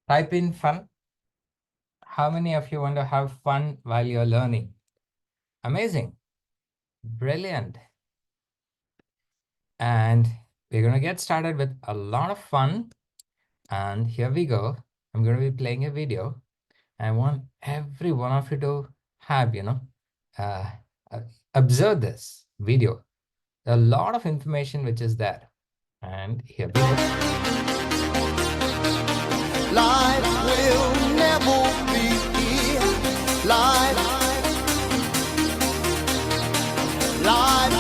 Type in fun. How many of you want to have fun while you're learning? Amazing. Brilliant. And we're going to get started with a lot of fun. And here we go. I'm going to be playing a video. I want every one of you to have, uh, observe this video. A lot of information which is there. And here we go. Life will never be life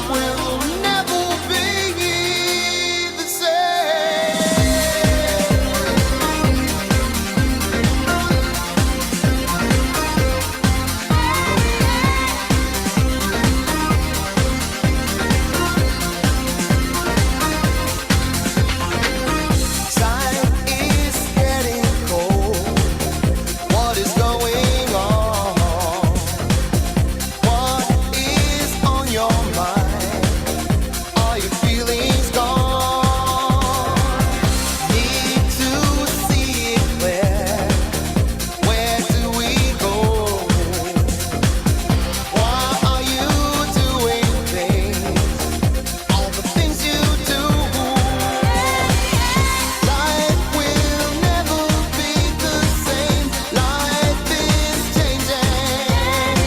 will never be the same. Time is getting cold. What is going on? What is on your mind? Are your feelings gone? Need to see it clear. Where do we go? Why are you doing things? All the things you do. Life will never be the same. Life is changing.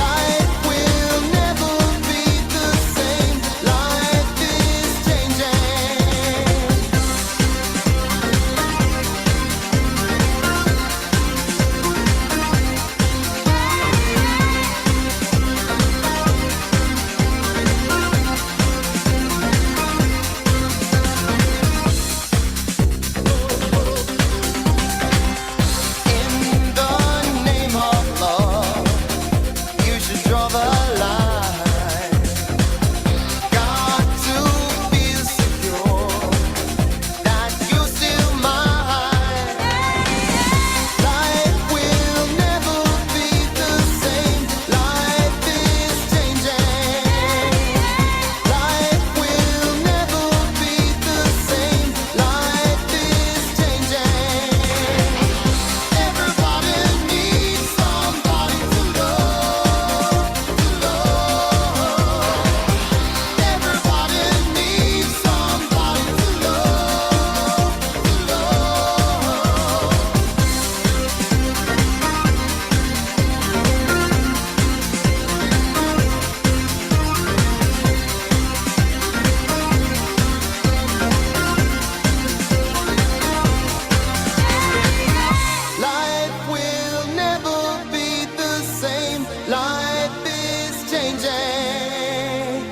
Life will never be the same. Life is changing. In the name of love, you should draw the line. Got to feel secure that you're still mine. Life will never be the same. Life is changing. Life will never be the same. Life is changing. Everybody needs somebody to love, to love. Everybody needs somebody to love, to love. Life will never be the same. Life is changing.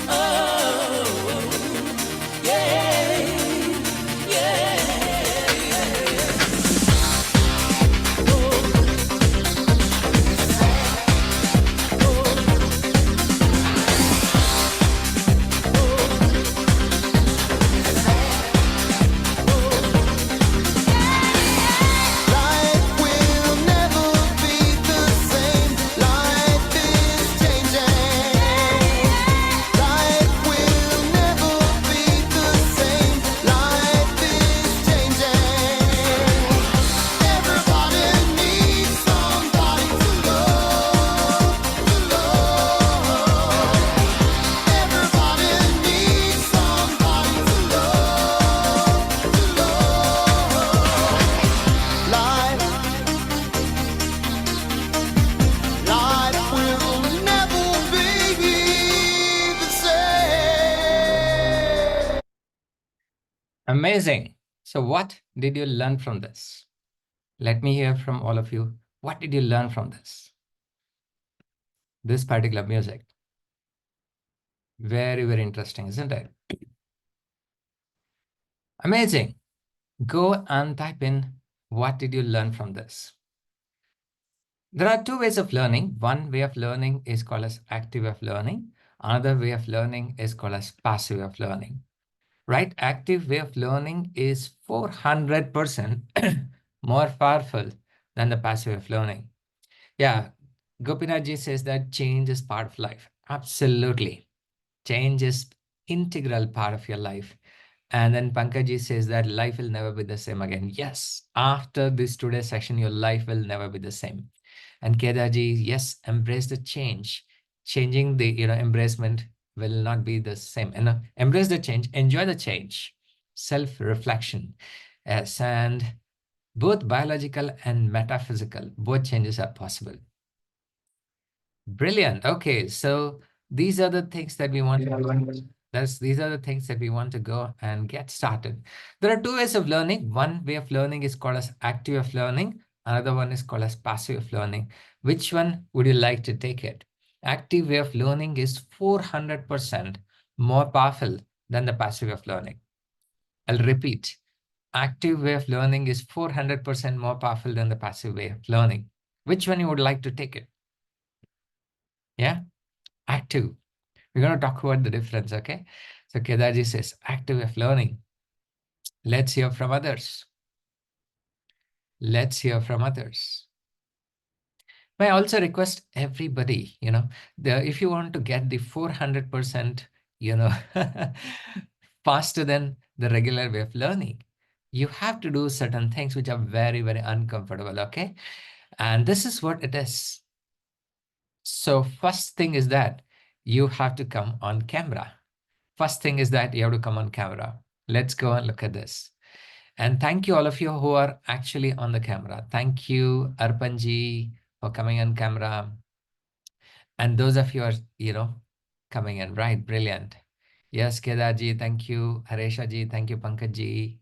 Oh, yeah, yeah. Life will never be the same. Life is changing. Life will never be the same. Life is changing. Everybody needs somebody to love, to love. Everybody needs somebody to love, to love. Life will never be the same. Amazing. So what did you learn from this? Let me hear from all of you. What did you learn from this? This particular music. Very, very interesting, isn't it? Amazing. Go and type in, what did you learn from this? There are two ways of learning. One way of learning is called as active way of learning. Another way of learning is called as passive way of learning. Right? Active way of learning is 400% more powerful than the passive way of learning. Yeah, Gopinathji says that change is part of life. Absolutely. Change is integral part of your life. And then Pankaj says that life will never be the same again. Yes, after this today's session, your life will never be the same. And Kedarji, yes, embrace the change. Changing the, embracement will not be the same. And embrace the change, enjoy the change. Self-reflection. Yes, and both biological and metaphysical, both changes are possible. Brilliant. Okay, so these are the things that we want to these are the things that we want to go and get started. There are two ways of learning. One way of learning is called as active of learning. Another one is called as passive of learning. Which one would you like to take it? Active way of learning is 400% more powerful than the passive way of learning. I'll repeat. Active way of learning is 400% more powerful than the passive way of learning. Which one you would like to take it? Yeah, active. We're going to talk about the difference, okay? So Kedarji says, active way of learning. Let's hear from others. Let's hear from others. May I also request everybody, if you want to get the 400%, faster than the regular way of learning, you have to do certain things which are very, very uncomfortable, okay? And this is what it is. So first thing is that you have to come on camera. First thing is that you have to come on camera. Let's go and look at this. And thank you all of you who are actually on the camera. Thank you, Arpanji, for coming on camera. And those of you are, coming in, right? Brilliant. Yes, Kedarji, thank you. Hareshaji, thank you, Pankajji.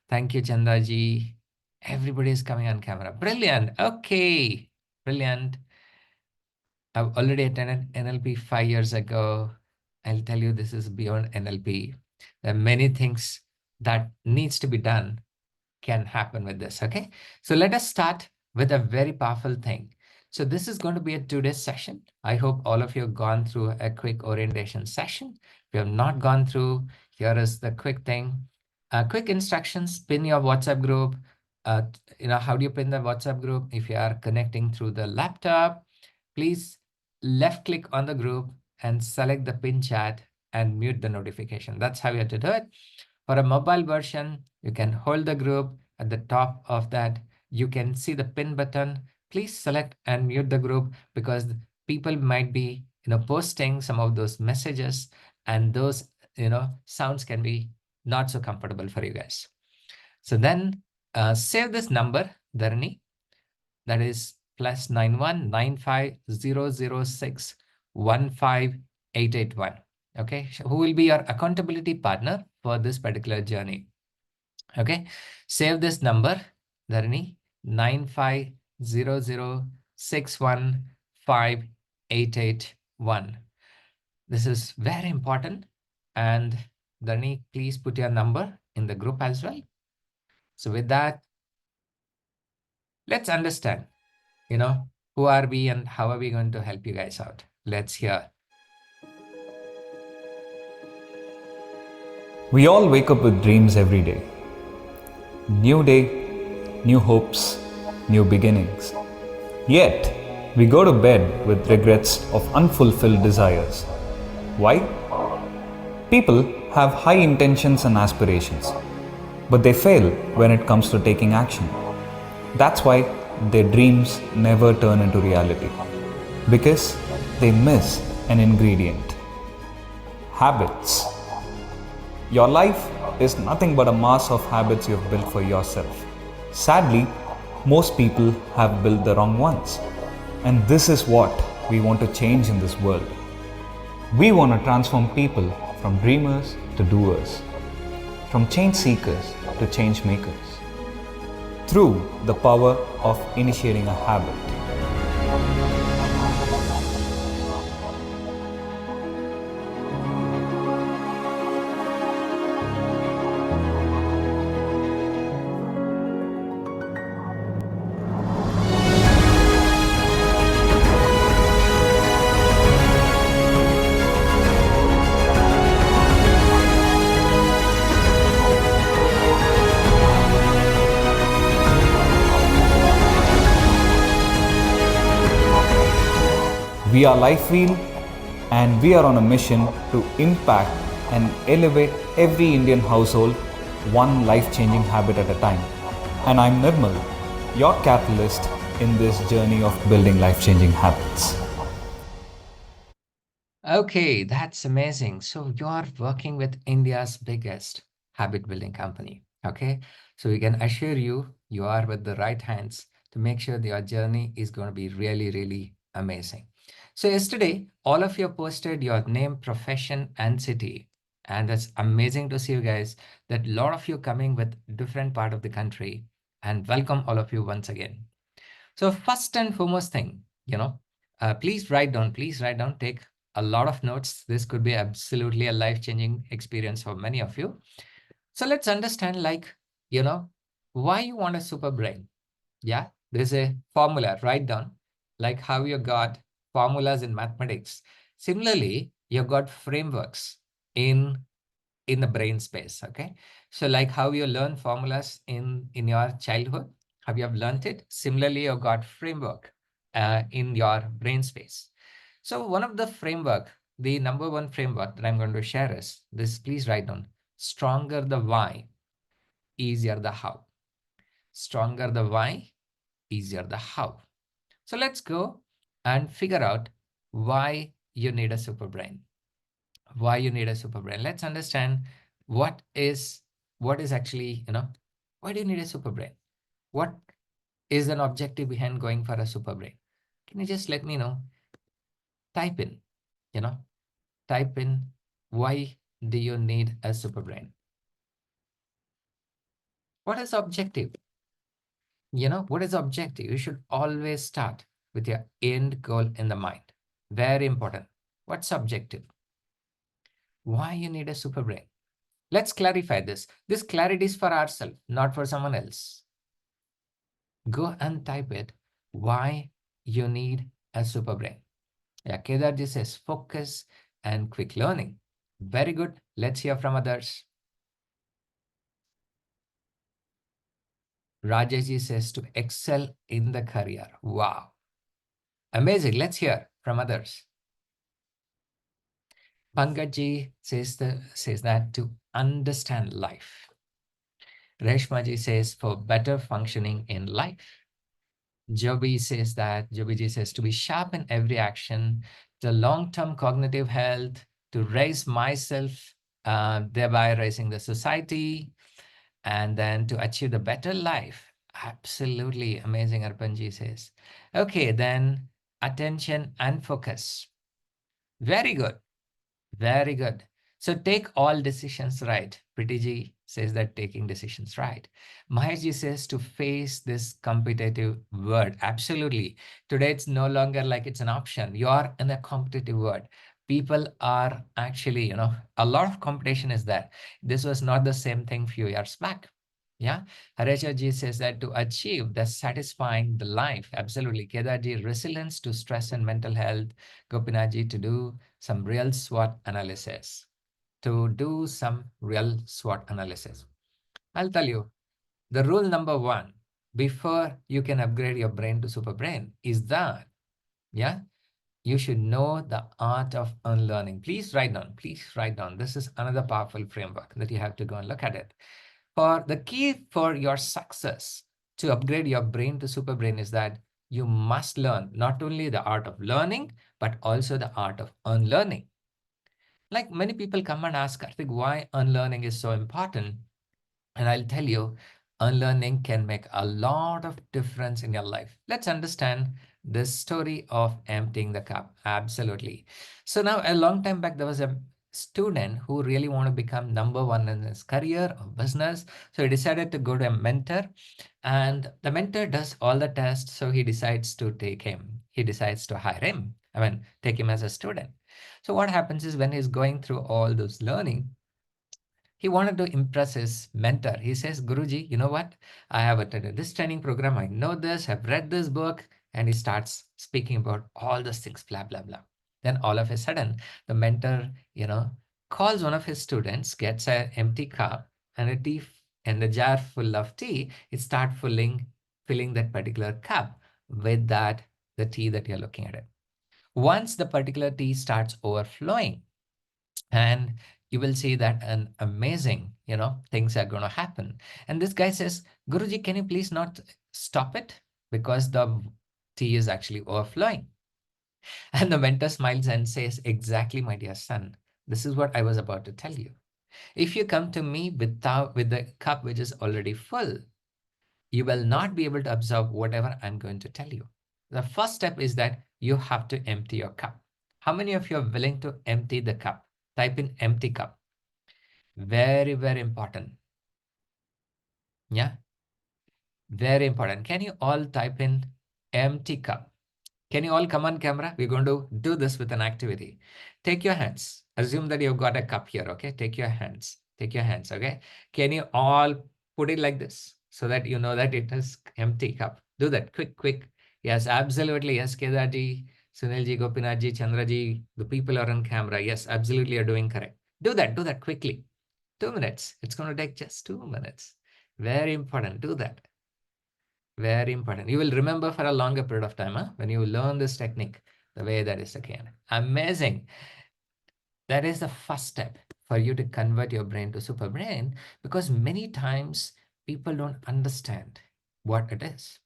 Thank you, Chandaji. Everybody is coming on camera. Brilliant. Okay. Brilliant. I've already attended NLP 5 years ago. I'll tell you, this is beyond NLP. There are many things that needs to be done can happen with this, okay? So let us start with a very powerful thing. So this is going to be a 2-day session. I hope all of you have gone through a quick orientation session. If you have not gone through, here is the quick thing. Quick instructions, pin your WhatsApp group. How do you pin the WhatsApp group? If you are connecting through the laptop, please left click on the group and select the pin chat and mute the notification. That's how you have to do it. For a mobile version, you can hold the group. At the top of that, you can see the pin button. Please select and mute the group because people might be posting some of those messages, and those sounds can be not so comfortable for you guys. So then save this number, Dharani. That is +91 95006 15881. Okay, who will be your accountability partner for this particular journey. Okay, save this number, Dharani, 95006158881. This is very important. And Dharani, please put your number in the group as well. So with that, let's understand, who are we and how are we going to help you guys out? Let's hear. We all wake up with dreams every day. New day, new hopes, new beginnings. Yet, we go to bed with regrets of unfulfilled desires. Why? People have high intentions and aspirations, but they fail when it comes to taking action. That's why their dreams never turn into reality, because they miss an ingredient: habits. Your life is nothing but a mass of habits you've built for yourself. Sadly, most people have built the wrong ones. And this is what we want to change in this world. We want to transform people from dreamers to doers, from change seekers to change makers, through the power of initiating a habit. We are Life Wheel, and we are on a mission to impact and elevate every Indian household one life changing habit at a time. And I'm Nirmal, your catalyst in this journey of building life changing habits. Okay, that's amazing. So you're working with India's biggest habit building company. Okay, so we can assure you, you are with the right hands to make sure that your journey is going to be really, really amazing. So yesterday, all of you posted your name, profession, and city. And that's amazing to see you guys, that a lot of you coming with different part of the country. And welcome all of you once again. So first and foremost thing, please write down, take a lot of notes. This could be absolutely a life-changing experience for many of you. So let's understand, why you want a super brain. Yeah, there's a formula, write down, like how you got formulas in mathematics. Similarly, you got frameworks in in the brain space. Okay, so like how you learn formulas in your childhood, how you have learned it. Similarly, you got framework in your brain space. So one of the framework, the number one framework that I'm going to share is this. Please write down: stronger the why, easier the how. Stronger the why, easier the how. So let's go and figure out why you need a super brain. Why you need a super brain. Let's understand what is what is actually, why do you need a super brain? What is an objective behind going for a super brain? Can you just let me know? Type in, you know, type in, why do you need a super brain? What is objective? What is objective? You should always start with your end goal in the mind. Very important. What's objective? Why you need a super brain? Let's clarify this. This clarity is for ourselves, not for someone else. Go and type it. Why you need a super brain. Yeah, Kedarji says focus and quick learning. Very good. Let's hear from others. Rajaji says to excel in the career. Wow. Amazing. Let's hear from others. Pankaji says that to understand life. Reshmaji says for better functioning in life. Jobiji says to be sharp in every action, the long-term cognitive health, to raise myself, thereby raising the society, and then to achieve the better life. Absolutely amazing, Arpanji says. Okay, then attention and focus. Very good. Very good. So take all decisions right. Pretty says that taking decisions right. Maheshji says to face this competitive world. Absolutely. Today it's no longer like it's an option. You are in a competitive world. People are actually, a lot of competition is there. This was not the same thing few years back. Yeah. Harecha ji says that to achieve the satisfying the life. Absolutely. Kedarji, resilience to stress and mental health. Gopinath to do some real SWOT analysis. To do some real SWOT analysis. I'll tell you, the rule number one, before you can upgrade your brain to super brain, is that, yeah, you should know the art of unlearning. Please write down. Please write down. This is another powerful framework that you have to go and look at it. For the key for your success to upgrade your brain to super brain is that you must learn not only the art of learning, but also the art of unlearning. Like many people come and ask, Karthik, why unlearning is so important? And I'll tell you, unlearning can make a lot of difference in your life. Let's understand this story of emptying the cup. Absolutely. So now a long time back, there was a student who really want to become number one in his career or business. So he decided to go to a mentor, and the mentor does all the tests. So he decides to take him. He decides to hire him. Take him as a student. So what happens is when he's going through all those learning, he wanted to impress his mentor. He says, Guruji, you know what? I have attended this training program. I know this, I've read this book. And he starts speaking about all those things, blah, blah, blah. Then all of a sudden, the mentor, calls one of his students, gets an empty cup and a tea and a jar full of tea. It starts filling that particular cup with the tea that you're looking at it. Once the particular tea starts overflowing, and you will see that an amazing, things are going to happen. And this guy says, Guruji, can you please not stop it? Because the tea is actually overflowing. And the mentor smiles and says, exactly, my dear son. This is what I was about to tell you. If you come to me with the cup which is already full, you will not be able to absorb whatever I'm going to tell you. The first step is that you have to empty your cup. How many of you are willing to empty the cup? Type in empty cup. Very, very important. Yeah, very important. Can you all type in empty cup? Can you all come on camera? We're going to do this with an activity. Take your hands. Assume that you've got a cup here, okay? Take your hands. Take your hands, okay? Can you all put it like this so that you know that it is empty cup? Do that. Quick, quick. Yes, absolutely. Yes, Kedarji, Sunilji, Gopinathji, Chandraji, the people are on camera. Yes, absolutely, you're doing correct. Do that. Do that quickly. 2 minutes. It's going to take just 2 minutes. Very important. Do that. Very important. You will remember for a longer period of time, when you learn this technique, the way that is again. Amazing. That is the first step for you to convert your brain to super brain, because many times people don't understand what it is.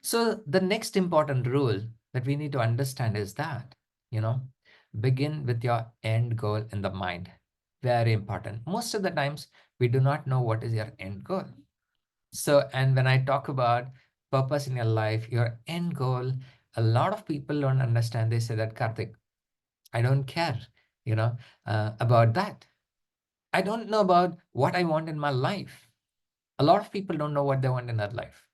So the next important rule that we need to understand is that, begin with your end goal in the mind. Very important. Most of the times we do not know what is your end goal. So, and when I talk about purpose in your life, your end goal, a lot of people don't understand. They say that, Karthik, I don't care, about that. I don't know about what I want in my life. A lot of people don't know what they want in their life.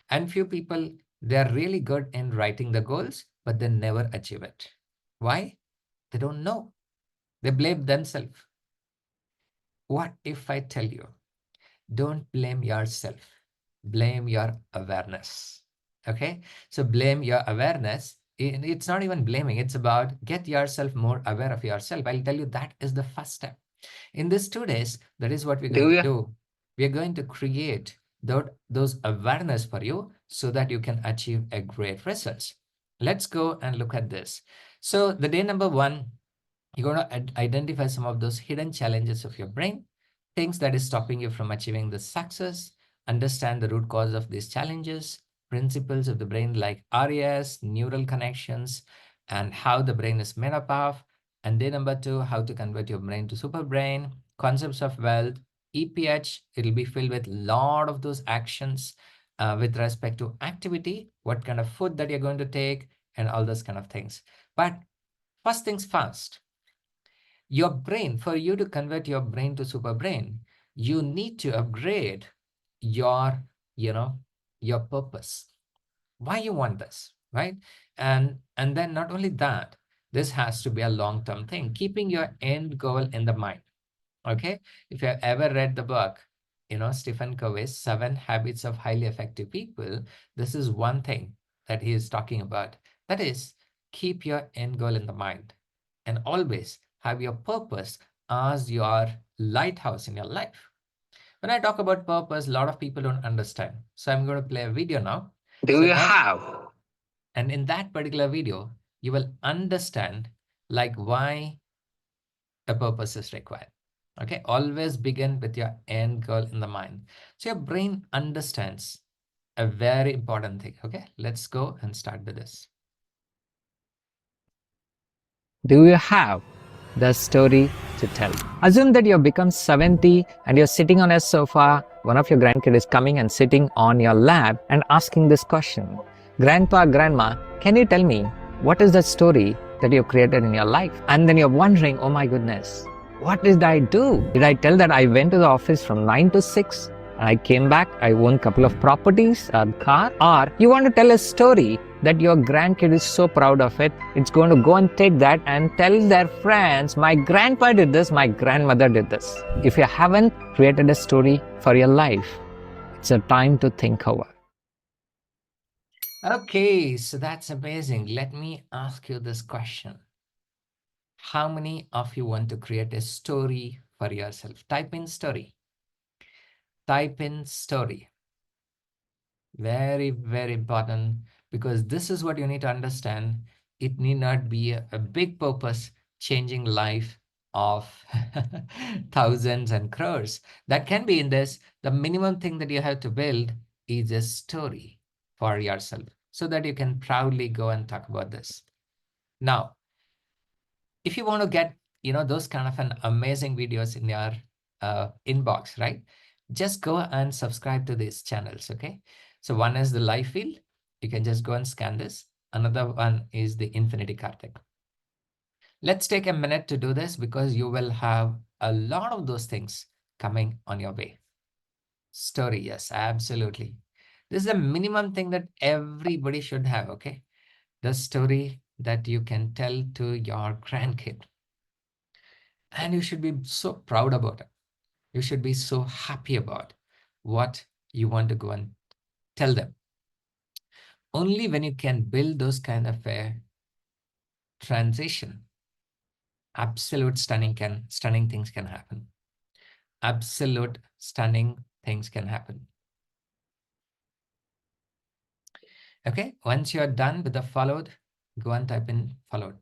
And few people, they're really good in writing the goals, but they never achieve it. Why? They don't know. They blame themselves. What if I tell you, don't blame yourself, blame your awareness. Okay, so blame your awareness. It's not even blaming, it's about get yourself more aware of yourself. I'll tell you that is the first step. In these 2 days, that is what we're going to do. We're going to create those awareness for you so that you can achieve a great results. Let's go and look at this. So the day number 1, you're going to identify some of those hidden challenges of your brain, things that is stopping you from achieving the success, understand the root cause of these challenges, principles of the brain like RES, neural connections, and how the brain is made up of. And day number 2, how to convert your brain to super brain, concepts of wealth, EPH. It'll be filled with a lot of those actions with respect to activity, what kind of food that you're going to take, and all those kind of things. But first things first, your brain, for you to convert your brain to super brain, you need to upgrade your, your purpose. Why you want this, right? And then not only that, this has to be a long-term thing, keeping your end goal in the mind. Okay, if you have ever read the book, Stephen Covey's 7 Habits of Highly Effective People, this is one thing that he is talking about. That is, keep your end goal in the mind and always have your purpose as your lighthouse in your life. When I talk about purpose, a lot of people don't understand. So I'm going to play a video now. And in that particular video, you will understand like why a purpose is required. Okay, always begin with your end goal in the mind. So your brain understands a very important thing. Okay, let's go and start with this. Do you have the story to tell? Assume that you've become 70 and you're sitting on a sofa. One of your grandkids is coming and sitting on your lap and asking this question. Grandpa, Grandma, can you tell me what is the story that you've created in your life? And then you're wondering, oh my goodness, what did I do? Did I tell that I went to the office from 9 to 6? And I came back, I own a couple of properties, a car? Or you want to tell a story that your grandkid is so proud of it, it's going to go and take that and tell their friends, my grandpa did this, my grandmother did this. If you haven't created a story for your life, it's a time to think over. Okay, so that's amazing. Let me ask you this question. How many of you want to create a story for yourself? Type in story. Type in story. Very, very important, because this is what you need to understand. It need not be a big purpose changing life of thousands and crores that can be in this. The minimum thing that you have to build is a story for yourself so that you can proudly go and talk about this. Now, if you want to get, those kind of an amazing videos in your inbox, right? Just go and subscribe to these channels, okay? So one is the life field. You can just go and scan this. Another one is the Infinity Karthik. Let's take a minute to do this because you will have a lot of those things coming on your way. Story, yes, absolutely. This is the minimum thing that everybody should have, okay? The story that you can tell to your grandkid. And you should be so proud about it. You should be so happy about what you want to go and tell them. Only when you can build those kind of a transition, absolute stunning things can happen. Absolute stunning things can happen. Okay, once you're done with the followed, go and type in followed.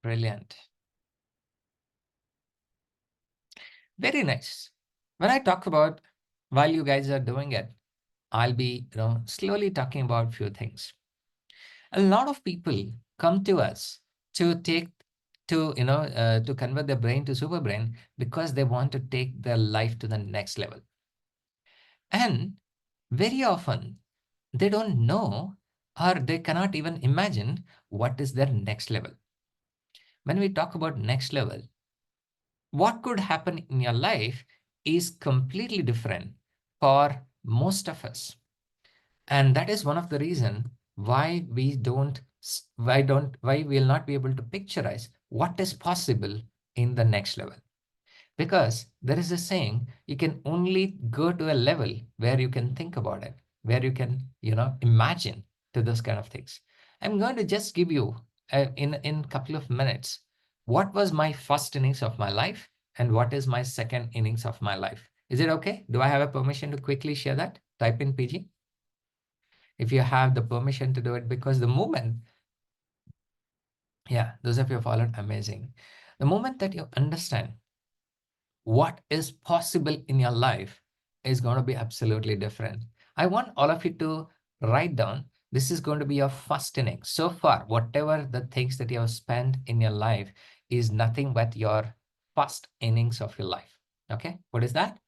Brilliant. Very nice. When I talk about while you guys are doing it, I'll be slowly talking about few things. A lot of people come to us to take to convert their brain to super brain because they want to take their life to the next level. And very often they don't know or they cannot even imagine what is their next level. When we talk about next level, what could happen in your life is completely different for most of us. And that is one of the reasons why why we'll not be able to picturize what is possible in the next level. Because there is a saying, you can only go to a level where you can think about it, where you can, imagine to those kind of things. I'm going to just give you in a couple of minutes, what was my first innings of my life and what is my second innings of my life. Is it okay? Do I have a permission to quickly share that? Type in PG. If you have the permission to do it, because the moment, yeah, those of you who followed, amazing. The moment that you understand what is possible in your life is going to be absolutely different. I want all of you to write down, this is going to be your first inning. So far, whatever the things that you have spent in your life is nothing but your first innings of your life. Okay, what is that?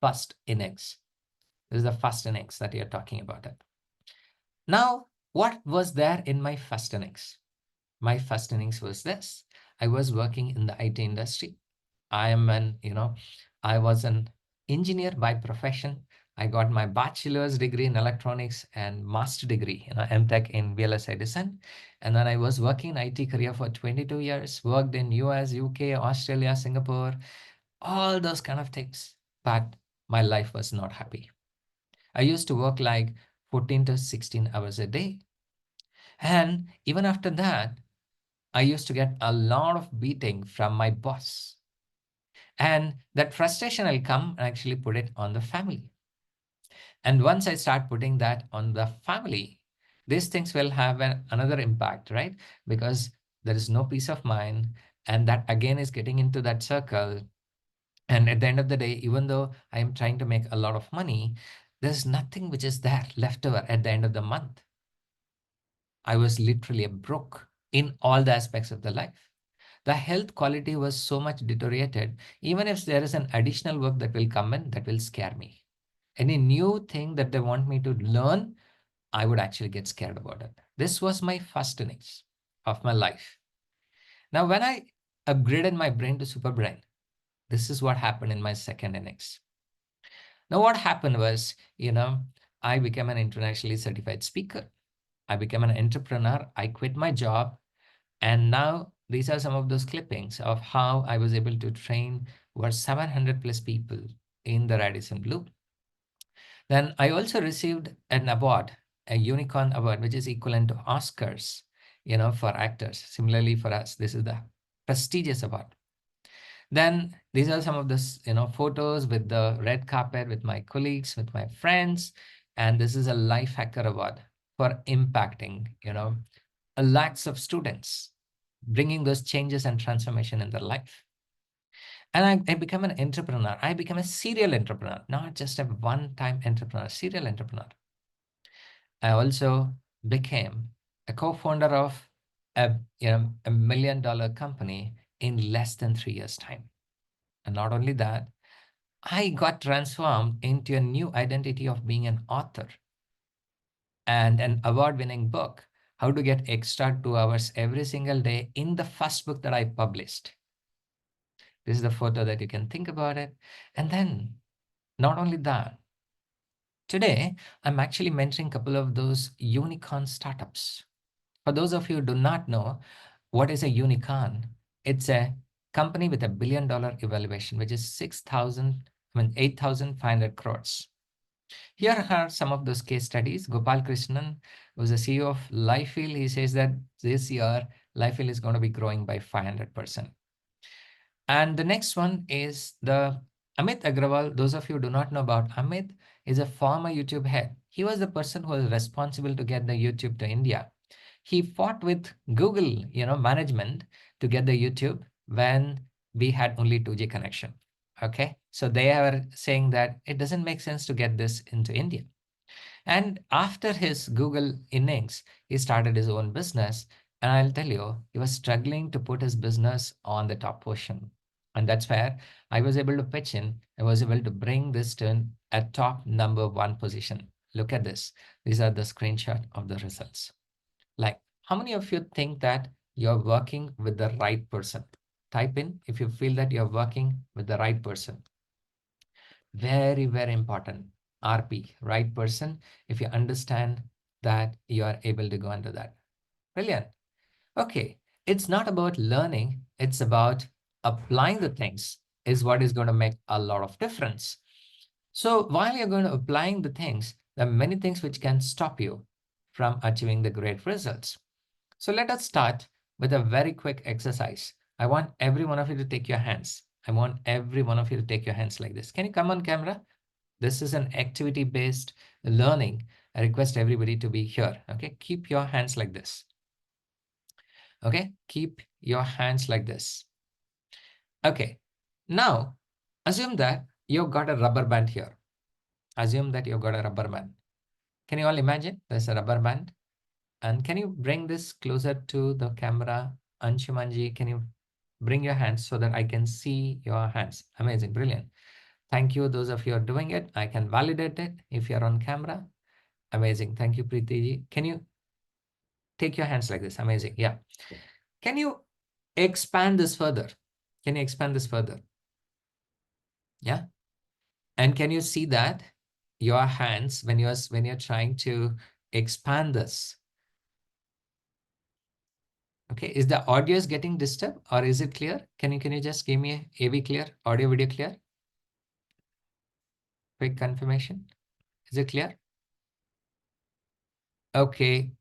First innings. This is the first innings that you're talking about it. Now, what was there in my first innings? My first innings was this. I was working in the IT industry. I was an engineer by profession. I got my bachelor's degree in electronics and master degree, MTech in VLSI design. And then I was working in IT career for 22 years, worked in US, UK, Australia, Singapore, all those kind of things. But my life was not happy. I used to work like 14 to 16 hours a day. And even after that, I used to get a lot of beating from my boss. And that frustration will come and actually put it on the family. And once I start putting that on the family, these things will have another impact, right? Because there is no peace of mind. And that again is getting into that circle. And at the end of the day, even though I am trying to make a lot of money, there's nothing which is there left over at the end of the month. I was literally broke in all the aspects of the life. The health quality was so much deteriorated. Even if there is an additional work that will come in, that will scare me. Any new thing that they want me to learn, I would actually get scared about it. This was my first innings of my life. Now, when I upgraded my brain to SuperBrain, this is what happened in my second innings. Now, what happened was, I became an internationally certified speaker. I became an entrepreneur. I quit my job. And now these are some of those clippings of how I was able to train over 700 plus people in the Radisson Blue. Then I also received an award, a unicorn award, which is equivalent to Oscars, for actors. Similarly for us, this is the prestigious award. Then these are some of the photos with the red carpet with my colleagues, with my friends, and this is a life hacker award for impacting a lakhs of students, bringing those changes and transformation in their life. And I become an entrepreneur. I become a serial entrepreneur, not just a one-time entrepreneur, serial entrepreneur. I also became a co-founder of a $1 million company in less than 3 years' time. And not only that, I got transformed into a new identity of being an author and an award-winning book, How to Get Extra 2 Hours Every Single Day, in the first book that I published. This is the photo that you can think about it. And then not only that, today I'm actually mentoring a couple of those unicorn startups. For those of you who do not know what is a unicorn, it's a company with $1 billion evaluation, which is 8,500 crores. Here are some of those case studies. Gopal Krishnan was the CEO of Lifefield. He says that this year, Lifefield is going to be growing by 500%. And the next one is the Amit Agrawal. Those of you who do not know about Amit, is a former YouTube head. He was the person who was responsible to get the YouTube to India. He fought with Google, management to get the YouTube when we had only 2G connection. Okay, so they are saying that it doesn't make sense to get this into India. And after his Google innings, he started his own business. And I'll tell you, he was struggling to put his business on the top position. And that's where I was able to pitch in. I was able to bring this to a top #1 position. Look at this. These are the screenshot of the results. Like, how many of you think that you're working with the right person? Type in if you feel that you're working with the right person. Very, very important. RP, right person. If you understand that, you are able to go under that. Brilliant. Okay. It's not about learning. It's about applying the things is what is going to make a lot of difference. So while you're going to applying the things, there are many things which can stop you from achieving the great results. So let us start with a very quick exercise. I want every one of you to take your hands. I want every one of you to take your hands like this. Can you come on camera? This is an activity-based learning. I request everybody to be here. Okay, keep your hands like this. Okay, keep your hands like this. Okay, now assume that you've got a rubber band here. Assume that you've got a rubber band. Can you all imagine there's a rubber band? And can you bring this closer to the camera? Anshumanji, can you bring your hands so that I can see your hands? Amazing, brilliant. Thank you, those of you who are doing it. I can validate it if you're on camera. Amazing, thank you, Preeti. Can you take your hands like this? Amazing, yeah. Can you expand this further? Can you expand this further? Yeah. And can you see that your hands, when you're trying to expand this, okay, is the audio is getting disturbed or is it clear? Can you just give me a AV clear, audio video clear? Quick confirmation. Is it clear? Okay,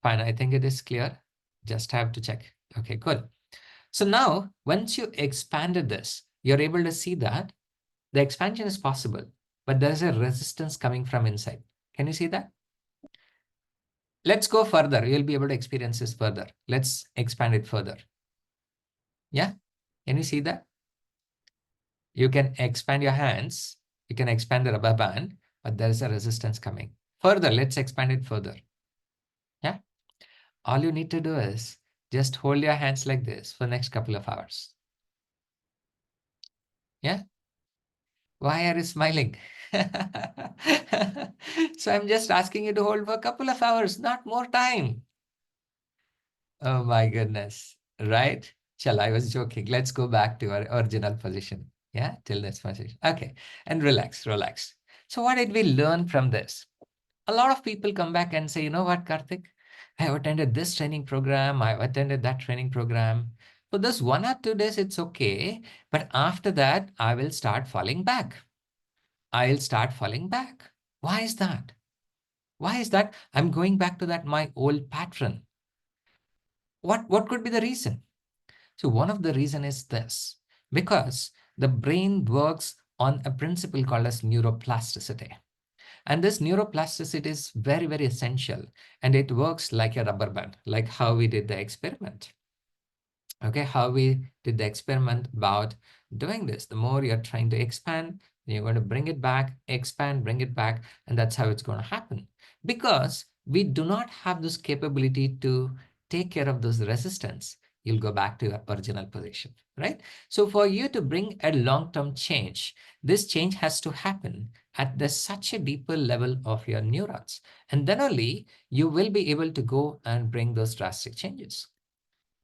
fine. I think it is clear. Just have to check. Okay, good. So now, once you expanded this, you're able to see that the expansion is possible, but there's a resistance coming from inside. Can you see that? Let's go further. You'll be able to experience this further. Let's expand it further. Yeah, can you see that? You can expand your hands. You can expand the rubber band, but there is a resistance coming. Further, let's expand it further. Yeah. All you need to do is just hold your hands like this for the next couple of hours. Yeah. Why are you smiling? So I'm just asking you to hold for a couple of hours, not more time. Oh my goodness. Right? Chal, I was joking. Let's go back to our original position. Yeah, till this position. Okay. And relax, relax. So what did we learn from this? A lot of people come back and say, you know what, Karthik? I have attended this training program. I've attended that training program. For this 1 or 2 days, it's okay. But after that, I will start falling back. I'll start falling back. Why is that? Why is that? I'm going back to that my old pattern. What could be the reason? So one of the reason is this. because the brain works on a principle called as neuroplasticity. And this neuroplasticity is very, very essential. And it works like a rubber band, like how we did the experiment. Okay, how we did the experiment about doing this. The more you're trying to expand, you're going to bring it back, expand, bring it back, and that's how it's going to happen. Because we do not have this capability to take care of those resistance, you'll go back to your original position, right? So for you to bring a long-term change, this change has to happen at such a deeper level of your neurons. And then only you will be able to go and bring those drastic changes.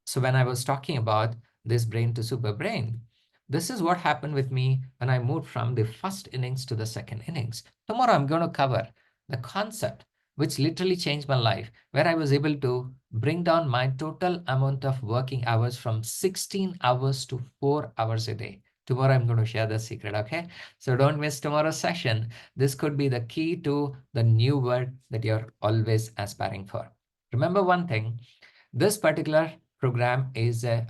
So when I was talking about this brain to super brain, this is what happened with me when I moved from the first innings to the second innings. Tomorrow I'm going to cover the concept which literally changed my life, where I was able to bring down my total amount of working hours from 16 hours to 4 hours a day. Tomorrow I'm going to share the secret, okay? So don't miss tomorrow's session. This could be the key to the new world that you're always aspiring for. Remember one thing, this particular program is a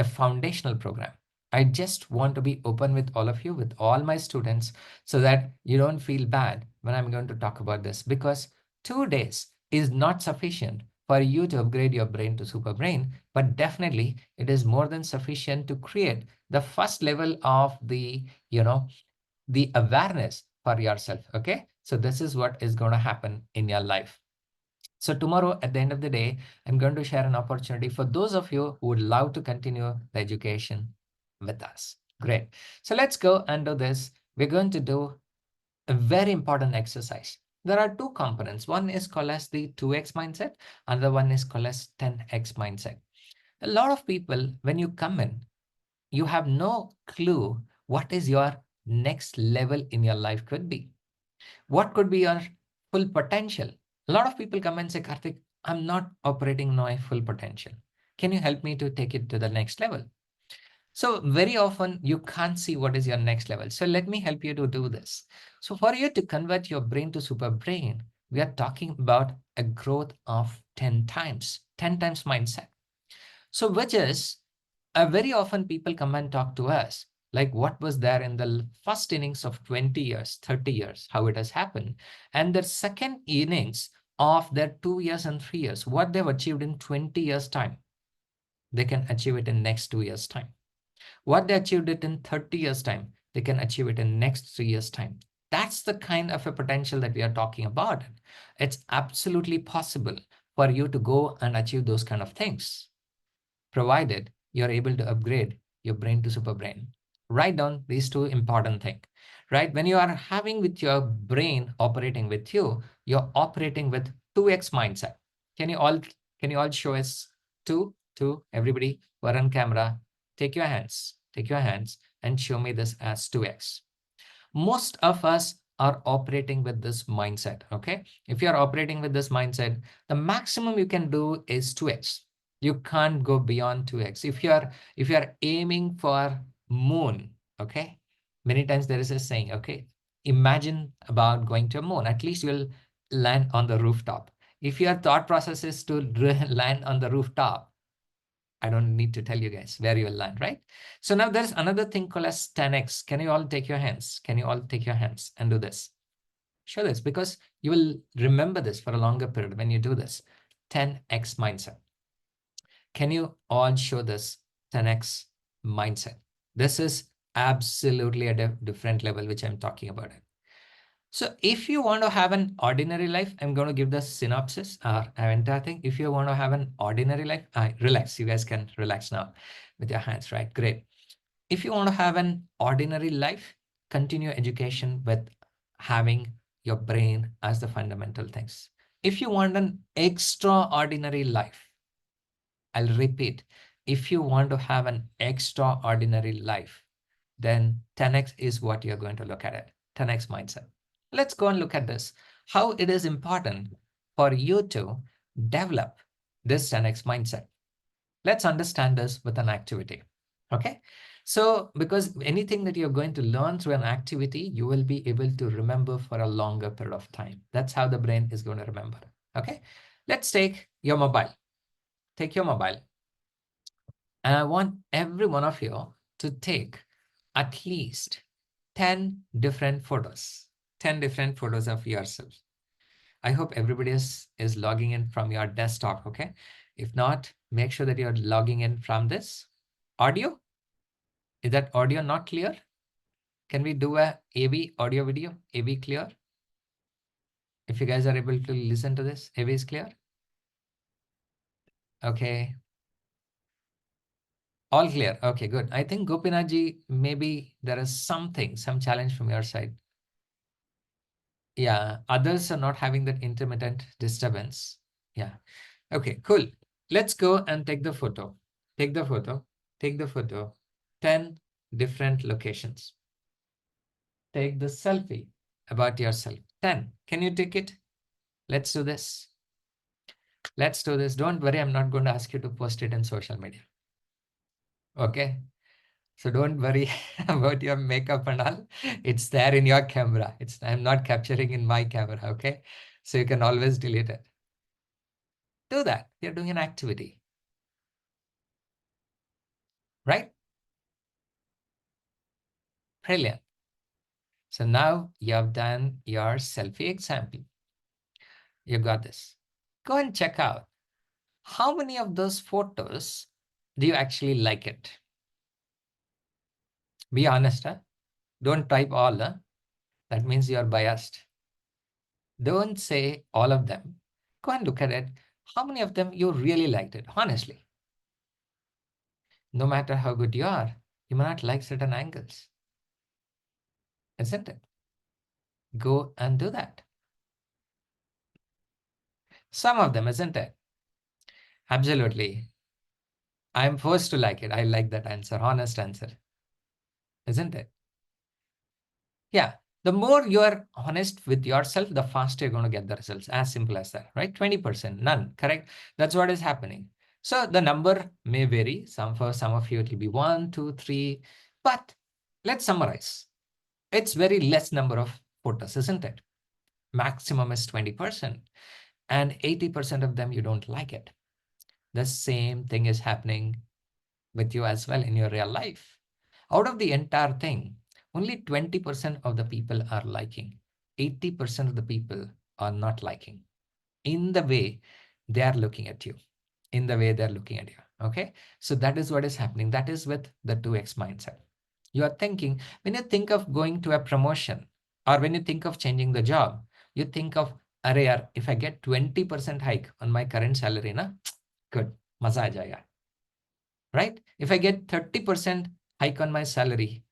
foundational program. I just want to be open with all of you, with all my students, so that you don't feel bad when I'm going to talk about this, because 2 days is not sufficient for you to upgrade your brain to super brain, but definitely it is more than sufficient to create the first level of the awareness for yourself. Okay, so this is what is going to happen in your life. So tomorrow, at the end of the day, I'm going to share an opportunity for those of you who would love to continue the education with us. Great. So let's go and do this. We're going to do a very important exercise. There are two components. One is called as the 2x mindset. Another one is called as 10x mindset. A lot of people, when you come in, you have no clue what is your next level in your life could be. What could be your full potential? A lot of people come and say, Karthik, I'm not operating my full potential. Can you help me to take it to the next level? So very often you can't see what is your next level. So let me help you to do this. So for you to convert your brain to super brain, we are talking about a growth of 10 times mindset. So which is very often people come and talk to us like what was there in the first innings of 20 years, 30 years, how it has happened. And the second innings of their 2 years and 3 years, what they've achieved in 20 years time, they can achieve it in next 2 years time. What they achieved it in 30 years time, they can achieve it in next 3 years time. That's the kind of a potential that we are talking about. It's absolutely possible for you to go and achieve those kind of things, provided you're able to upgrade your brain to super brain. Write down these two important things, right? When you are having with your brain operating with you, you're operating with 2x mindset. Can you all show us two, everybody who are on camera, take your hands and show me this as 2x. Most of us are operating with this mindset, okay? If you're operating with this mindset, the maximum you can do is 2x. You can't go beyond 2x. If you're aiming for moon, okay? Many times there is a saying, okay, imagine about going to a moon. At least you'll land on the rooftop. If your thought process is to land on the rooftop, I don't need to tell you guys where you will land, right? So now there's another thing called as 10x. Can you all take your hands? Can you all take your hands and do this? Show this, because you will remember this for a longer period when you do this. 10x mindset. Can you all show this 10x mindset? This is absolutely at a different level, which I'm talking about it. So if you want to have an ordinary life, I'm going to give the synopsis or entire thing. If you want to have an ordinary life, relax. You guys can relax now with your hands, right? Great. If you want to have an ordinary life, continue education with having your brain as the fundamental things. If you want an extraordinary life, I'll repeat, if you want to have an extraordinary life, then 10x is what you're going to look at it. 10x mindset. Let's go and look at this. How it is important for you to develop this 10x mindset. Let's understand this with an activity. Okay. So because anything that you're going to learn through an activity, you will be able to remember for a longer period of time. That's how the brain is going to remember. Okay. Let's take your mobile. Take your mobile. And I want every one of you to take at least 10 different photos, 10 different photos of yourself. I hope everybody is logging in from your desktop, okay? If not, make sure that you're logging in from this. Audio? Is that audio not clear? Can we do a AV, audio video, AV clear? If you guys are able to listen to this, AV is clear? Okay. All clear. Okay, good. I think Gopinathji, maybe there is something, some challenge from your side. Yeah, others are not having that intermittent disturbance. Yeah. Okay, cool. Let's go and take the photo. Take the photo. Take the photo. 10 different locations. Take the selfie about yourself. 10. Can you take it? Let's do this. Let's do this. Don't worry, I'm not going to ask you to post it in social media. Okay? So don't worry about your makeup and all. It's there in your camera. I'm not capturing in my camera, okay? So you can always delete it. Do that. You're doing an activity. Right? Brilliant. So now you have done your selfie example. You got this. Go and check out how many of those photos do you actually like it? Be honest, huh? Don't type all, huh? That means you're biased. Don't say all of them. Go and look at it. How many of them you really liked it? Honestly. No matter how good you are, you may not like certain angles. Isn't it? Go and do that. Some of them, isn't it? Absolutely. I'm forced to like it. I like that answer, honest answer. Isn't it? Yeah. The more you're honest with yourself, the faster you're going to get the results. As simple as that, right? 20%, none, correct? That's what is happening. So the number may vary. For some of you, it will be 1, 2, 3. But let's summarize. It's very less number of photos, isn't it? Maximum is 20%. And 80% of them, you don't like it. The same thing is happening with you as well in your real life. Out of the entire thing, only 20% of the people are liking. 80% of the people are not liking in the way they are looking at you, in the way they're looking at you. Okay. So that is what is happening. That is with the 2x mindset. You are thinking, when you think of going to a promotion or when you think of changing the job, you think of, Arey, if I get 20% hike on my current salary, na, good, maza aa jayega. Right? If I get 30% hike on my salary,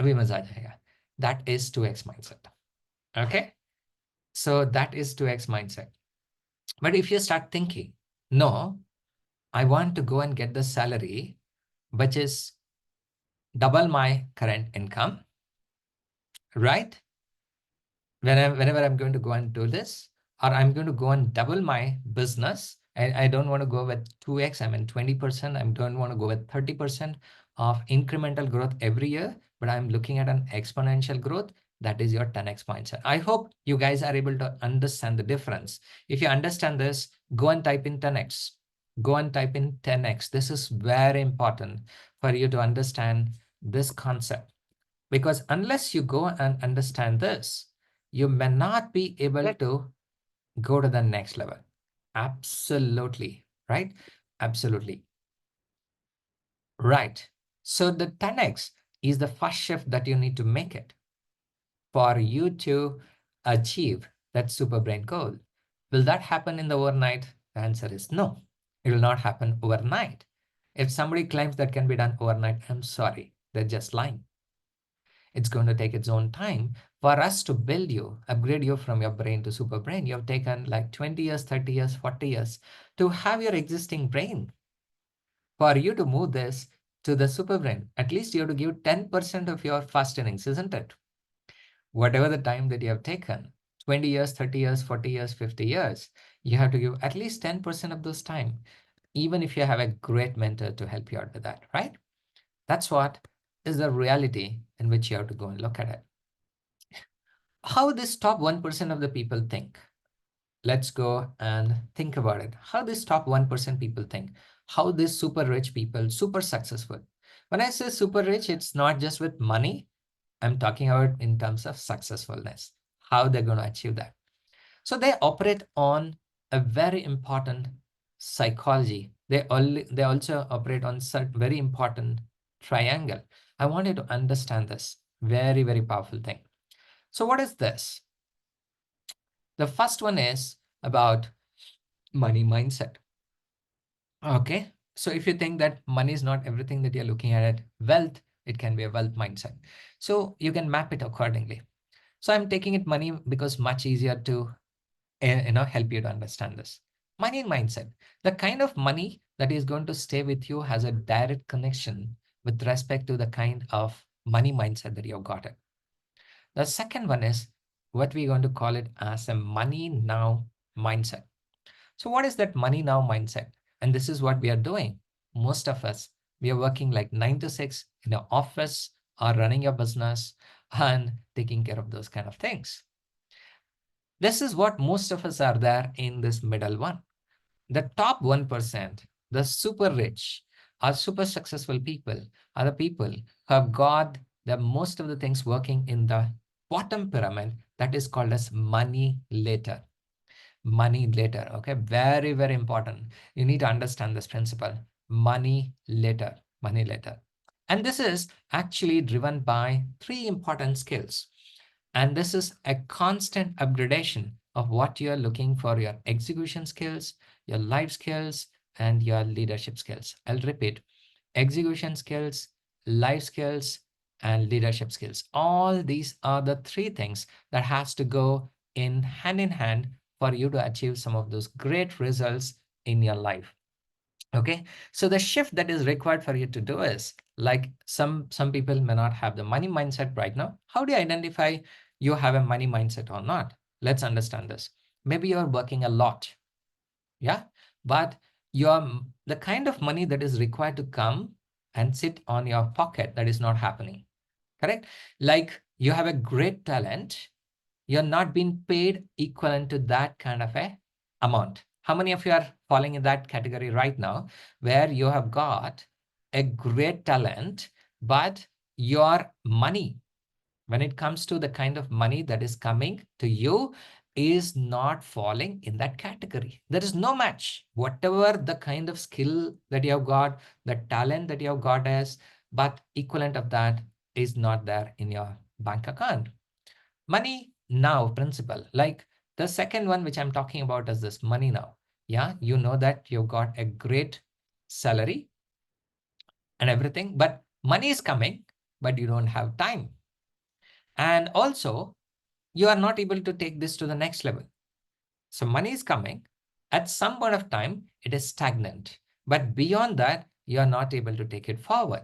abhi maza aa jayega. That is 2x mindset. Okay? So that is 2x mindset. But if you start thinking, no, I want to go and get the salary, which is double my current income, right? Whenever I'm going to go and do this, or I'm going to go and double my business, I don't want to go with 2x, I mean 20%, I don't want to go with 30% of incremental growth every year, but I'm looking at an exponential growth. That is your 10x mindset. I hope you guys are able to understand the difference. If you understand this, go and type in 10x. Go and type in 10x. This is very important for you to understand this concept. Because unless you go and understand this, you may not be able to go to the next level. Absolutely, right? Absolutely. Right. So the 10x is the first shift that you need to make it for you to achieve that SuperBrain goal. Will that happen in the overnight? The answer is no. It will not happen overnight. If somebody claims that can be done overnight, I'm sorry, they're just lying. It's going to take its own time for us to build you, upgrade you from your brain to SuperBrain. You have taken like 20 years, 30 years, 40 years to have your existing brain. For you to move this to the SuperBrain, at least you have to give 10% of your fast innings, isn't it? Whatever the time that you have taken, 20 years, 30 years, 40 years, 50 years, you have to give at least 10% of those time, even if you have a great mentor to help you out with that, right? That's what is the reality in which you have to go and look at it. How this top 1% of the people think. Let's go and think about it. How this top 1% people think. how these super rich people, super successful. When I say super rich, it's not just with money. I'm talking about in terms of successfulness, how they're going to achieve that. So they operate on a very important psychology. They also operate on very important triangle. I want you to understand this very, very powerful thing. So what is this? The first one is about money mindset. Okay. So if you think that money is not everything that you're looking at it, wealth, it can be a wealth mindset. So you can map it accordingly. So I'm taking it money because much easier to help you to understand this. Money mindset, the kind of money that is going to stay with you has a direct connection with respect to the kind of money mindset that you've got it. The second one is what we're going to call it as a money now mindset. So what is that money now mindset? And this is what we are doing. Most of us, we are working like 9 to 6 in an office or running your business and taking care of those kind of things. This is what most of us are there in this middle one. The top 1%, the super rich or super successful people are the people who have got the most of the things working in the bottom pyramid that is called as money later. Money later. Okay. Very, very important. You need to understand this principle. Money later. Money later. And this is actually driven by three important skills. And this is a constant upgradation of what you're looking for: your execution skills, your life skills, and your leadership skills. I'll repeat: execution skills, life skills, and leadership skills. All these are the three things that has to go in hand for you to achieve some of those great results in your life. Okay, so the shift that is required for you to do is like some people may not have the money mindset right now. How do you identify you have a money mindset or not? Let's understand this. Maybe you're working a lot, yeah, but the kind of money that is required to come and sit on your pocket, that is not happening. Correct? Like you have a great talent, you're not being paid equivalent to that kind of a amount. How many of you are falling in that category right now, where you have got a great talent, but your money, when it comes to the kind of money that is coming to you, is not falling in that category? There is no match. Whatever the kind of skill that you have got, the talent that you have got is, but equivalent of that is not there in your bank account. Money now principle. Like the second one, which I'm talking about, is this money now. Yeah, you know that you've got a great salary and everything, but money is coming, but you don't have time. And also, you are not able to take this to the next level. So money is coming. At some point of time, it is stagnant. But beyond that, you are not able to take it forward.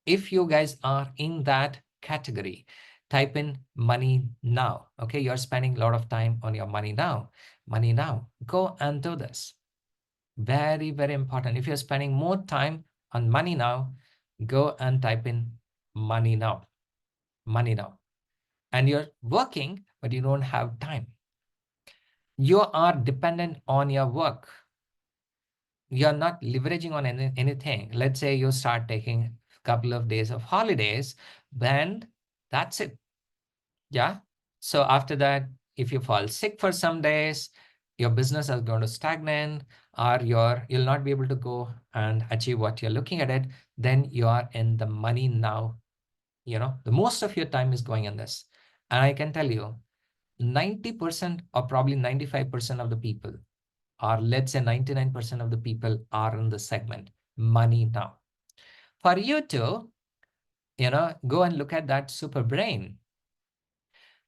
If you guys are in that category, type in money now. Okay, you're spending a lot of time on your money now. Money now. Go and do this. Very, very important. If you're spending more time on money now, go and type in money now. Money now. And you're working, but you don't have time. You are dependent on your work. You're not leveraging on anything. Let's say you start taking a couple of days of holidays, then that's it. Yeah. So after that, if you fall sick for some days, your business is going to stagnate, or you'll not be able to go and achieve what you're looking at it, then you are in the money now. The most of your time is going in this. And I can tell you, 90% or probably 95% of the people, or let's say 99% of the people, are in the segment money now. For you to, go and look at that super brain,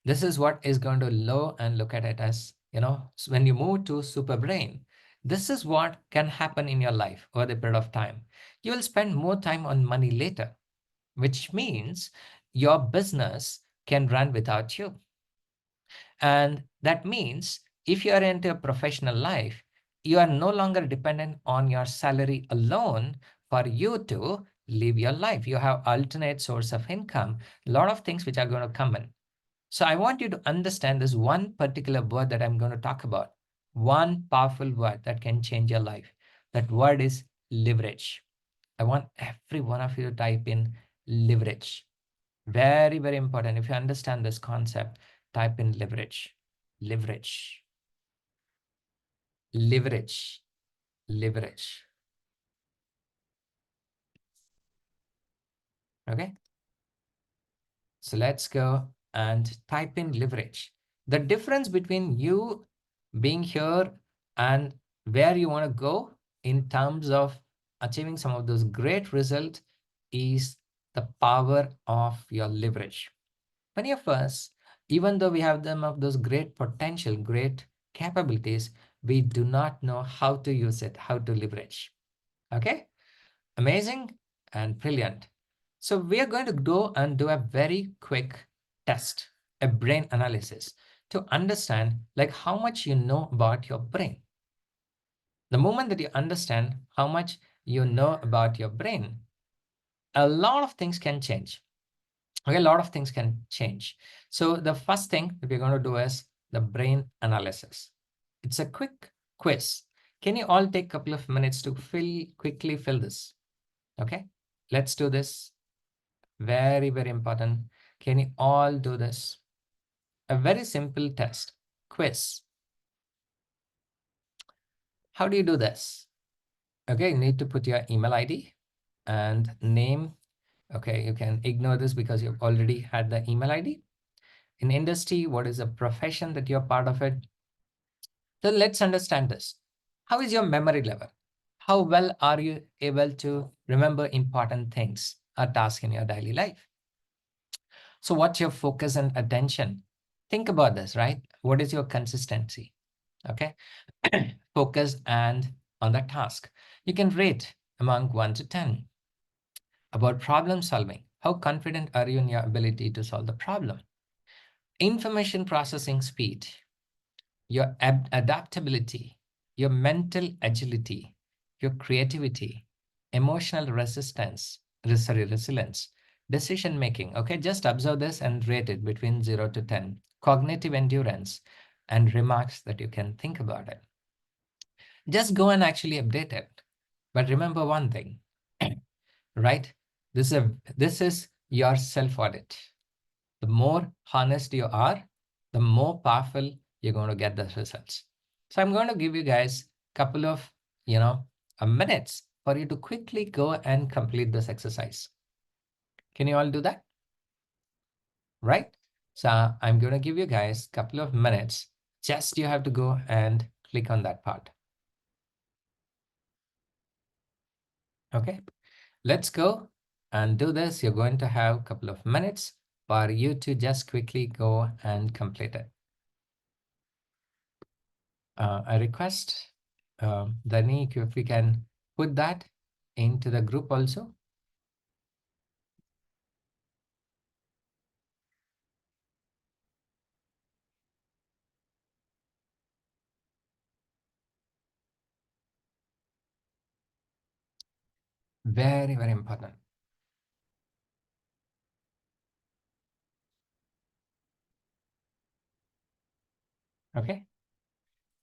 this is what is going to look at it as, so when you move to super brain, this is what can happen in your life over the period of time. You will spend more time on money later, which means your business can run without you. And that means if you are into a professional life, you are no longer dependent on your salary alone for you to live your life. You have alternate source of income, a lot of things which are going to come in. So I want you to understand this one particular word that I'm going to talk about. One powerful word that can change your life. That word is leverage. I want every one of you to type in leverage. Very, very important. If you understand this concept, type in leverage, leverage, leverage, leverage. Okay. So let's go and type in leverage. The difference between you being here and where you want to go in terms of achieving some of those great results is the power of your leverage. Many of us, even though we have them of those great potential, great capabilities, we do not know how to use it, how to leverage. Okay, amazing and brilliant. So we are going to go and do a very quick test, a brain analysis to understand like how much you know about your brain. The moment that you understand how much you know about your brain, a lot of things can change. Okay, a lot of things can change. So the first thing that we're going to do is the brain analysis. It's a quick quiz. Can you all take a couple of minutes to quickly fill this? Okay, let's do this. Very, very important. Can you all do this? A very simple test, quiz. How do you do this? Okay, you need to put your email ID and name. Okay, you can ignore this because you've already had the email ID. In industry, what is a profession that you're part of it? So let's understand this. How is your memory level? How well are you able to remember important things or tasks in your daily life? So what's your focus and attention? Think about this, right? What is your consistency? Okay. Focus and on the task. You can rate among 1 to 10. About problem solving. How confident are you in your ability to solve the problem? Information processing speed, your adaptability, your mental agility, your creativity, emotional resilience, decision making. Okay, just observe this and rate it between 0 to 10. Cognitive endurance and remarks that you can think about it. Just go and actually update it. But remember one thing, right? This is your self-audit. The more honest you are, the more powerful you're going to get the results. So I'm going to give you guys a couple of, minutes for you to quickly go and complete this exercise. Can you all do that? Right? So I'm going to give you guys a couple of minutes. Just you have to go and click on that part. Okay, let's go and do this. You're going to have a couple of minutes for you to just quickly go and complete it. I request Dani, if we can put that into the group also. Very, very important. Okay.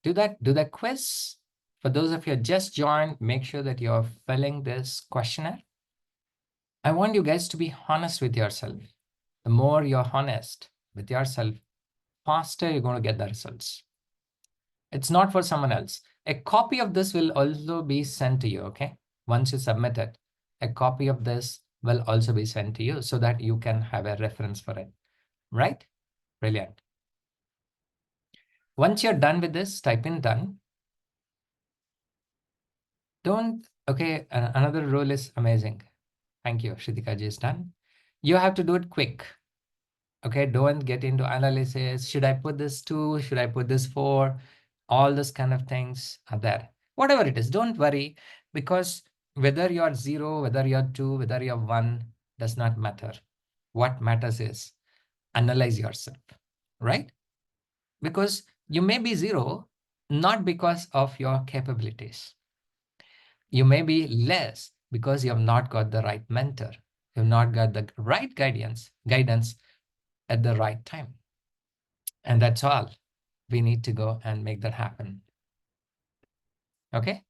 Do the quiz. For those of you who just joined, make sure that you're filling this questionnaire. I want you guys to be honest with yourself. The more you're honest with yourself, faster you're going to get the results. It's not for someone else. A copy of this will also be sent to you, okay? Once you submit it, a copy of this will also be sent to you so that you can have a reference for it, right? Brilliant. Once you're done with this, type in done. Okay, another rule is amazing. Thank you, Shritika ji is done. You have to do it quick. Okay, don't get into analysis. Should I put this 2? Should I put this 4? All this kind of things are there. Whatever it is, don't worry, because whether you're 0, whether you're 2, whether you're 1, does not matter. What matters is analyze yourself, right? Because you may be 0, not because of your capabilities. You may be less because you have not got the right mentor. You have not got the right guidance at the right time. And that's all. We need to go and make that happen. Okay?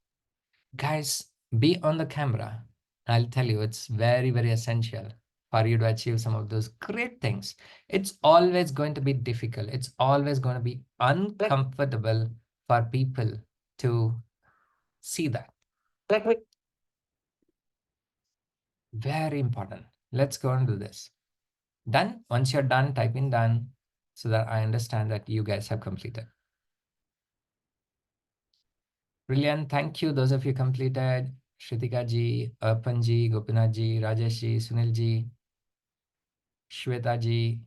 Guys, Be on the camera. I'll tell you, it's very, very essential for you to achieve some of those great things. It's always going to be difficult. It's always going to be uncomfortable for people to see that. Very important. Let's go and do this. Done. Once you're done, type in done so that I understand that you guys have completed. Brilliant. Thank you. Those of you completed. Shritika ji, Arpan ji, Gopinath ji, Rajesh ji, Sunil ji, Shweta ji.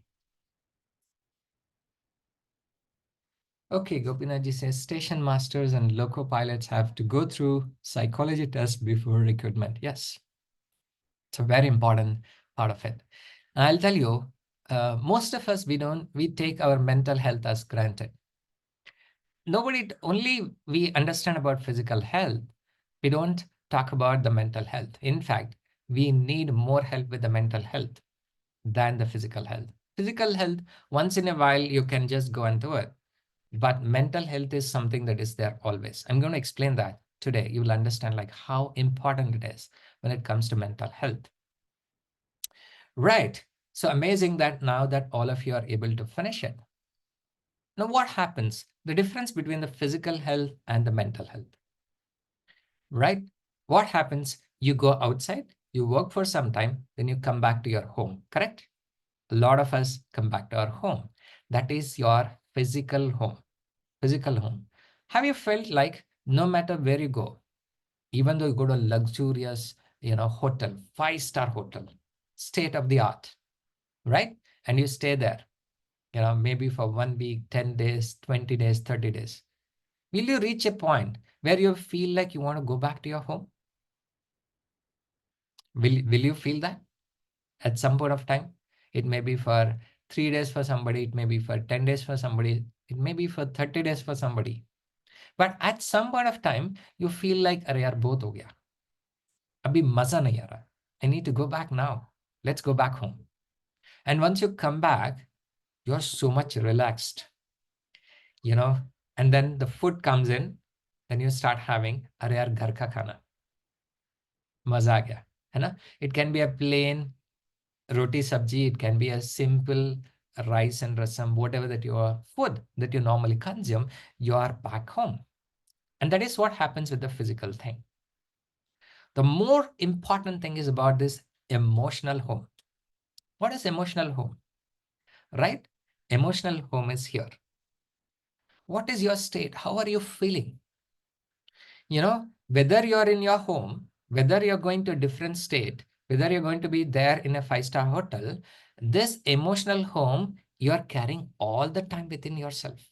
Okay, Gopinath ji says station masters and loco pilots have to go through psychology tests before recruitment. Yes, it's a very important part of it. And I'll tell you, most of us, we take our mental health as granted. Only we understand about physical health. We don't talk about the mental health. In fact, we need more help with the mental health than the physical health. Physical health, once in a while, you can just go and do it. But mental health is something that is there always. I'm going to explain that today. You will understand like how important it is when it comes to mental health. Right. So amazing that now that all of you are able to finish it. Now what happens? The difference between the physical health and the mental health. Right? What happens? You go outside, you work for some time, then you come back to your home, correct? A lot of us come back to our home. That is your physical home. Physical home. Have you felt like no matter where you go, even though you go to a luxurious, hotel, 5-star hotel, state of the art, right? And you stay there, maybe for 1 week, 10 days, 20 days, 30 days. Will you reach a point where you feel like you want to go back to your home? Will you feel that at some point of time? It may be for 3 days for somebody, it may be for 10 days for somebody, it may be for 30 days for somebody. But at some point of time, you feel like, अरे यार बहुत हो गया, अभी मजा नहीं आ रहा. I need to go back now. Let's go back home. And once you come back, you're so much relaxed, and then the food comes in, then you start having, अरे यार घर का खाना, मजा आ गया, है ना? It can be a plain roti sabji, it can be a simple rice and rasam, whatever that your food that you normally consume, you are back home. And that is what happens with the physical thing. The more important thing is about this emotional home. What is emotional home? Right? Emotional home is here. What is your state? How are you feeling? Whether you're in your home, whether you're going to a different state, whether you're going to be there in a 5-star hotel, this emotional home, you're carrying all the time within yourself.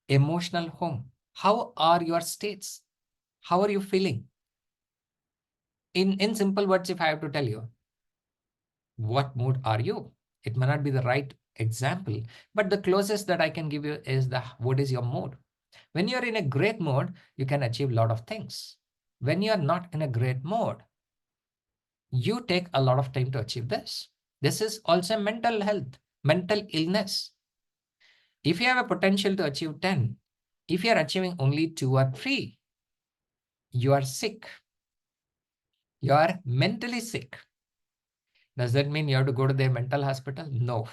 Emotional home. How are your states? How are you feeling? In simple words, if I have to tell you, what mood are you? It may not be the right example, but the closest that I can give you is what is your mood? When you're in a great mood, you can achieve a lot of things. When you're not in a great mood, you take a lot of time to achieve this. This is also mental health, mental illness. If you have a potential to achieve 10, if you're achieving only 2 or 3, you are sick. You are mentally sick. Does that mean you have to go to the mental hospital? No.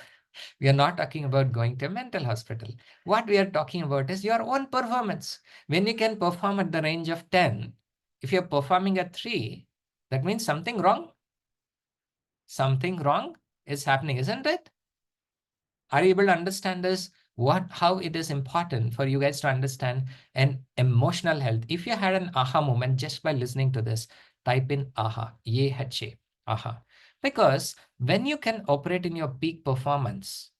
We are not talking about going to a mental hospital. What we are talking about is your own performance. When you can perform at the range of 10, if you're performing at 3, that means something wrong. Something wrong is happening, isn't it? Are you able to understand this? How it is important for you guys to understand an emotional health. If you had an aha moment just by listening to this, type in aha, ye-ha-che, aha. Because when you can operate in your peak performance,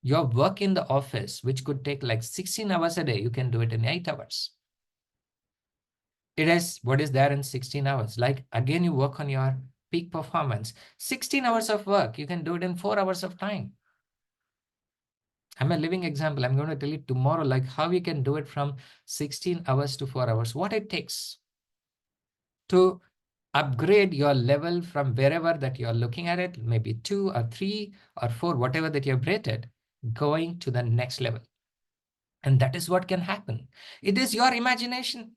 your work in the office, which could take like 16 hours a day, you can do it in 8 hours. It is what is there in 16 hours. Like again, you work on your peak performance. 16 hours of work, you can do it in 4 hours of time. I'm a living example. I'm going to tell you tomorrow, like how you can do it from 16 hours to 4 hours, what it takes to upgrade your level from wherever that you're looking at it, maybe 2 or 3 or 4, whatever that you've rated, going to the next level. And that is what can happen. It is your imagination.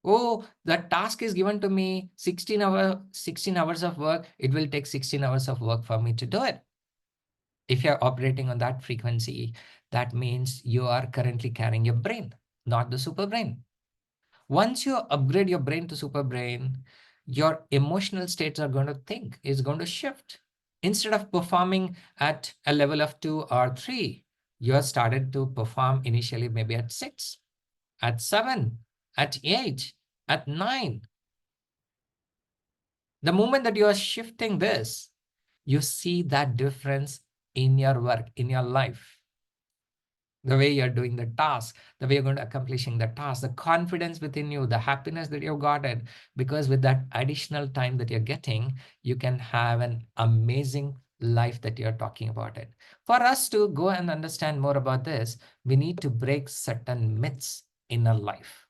Oh, the task is given to me 16 hours of work. It will take 16 hours of work for me to do it. If you're operating on that frequency, that means you are currently carrying your brain, not the super brain. Once you upgrade your brain to super brain, your emotional states are going to think, is going to shift. Instead of performing at a level of 2 or 3, you have started to perform initially maybe at 6, at 7, at 8, at 9. The moment that you are shifting this, you see that difference in your work, in your life. The way you're doing the task, the way you're going to accomplishing the task, the confidence within you, the happiness that you've gotten, because with that additional time that you're getting, you can have an amazing life that you're talking about it. For us to go and understand more about this, we need to break certain myths in our life.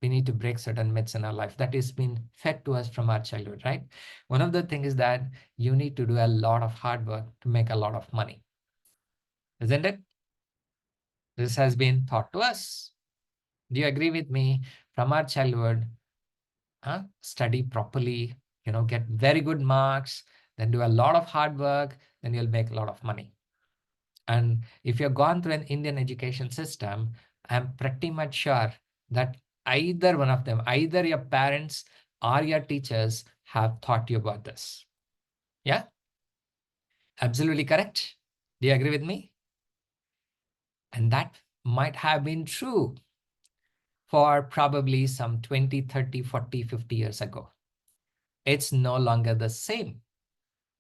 We need to break certain myths in our life that is been fed to us from our childhood, right? One of the things is that you need to do a lot of hard work to make a lot of money, isn't it? This has been taught to us. Do you agree with me? From our childhood, study properly, get very good marks, then do a lot of hard work, then you'll make a lot of money. And if you've gone through an Indian education system, I'm pretty much sure that either one of them, either your parents or your teachers have taught you about this. Yeah, absolutely correct. Do you agree with me? And that might have been true for probably some 20, 30, 40, 50 years ago. It's no longer the same.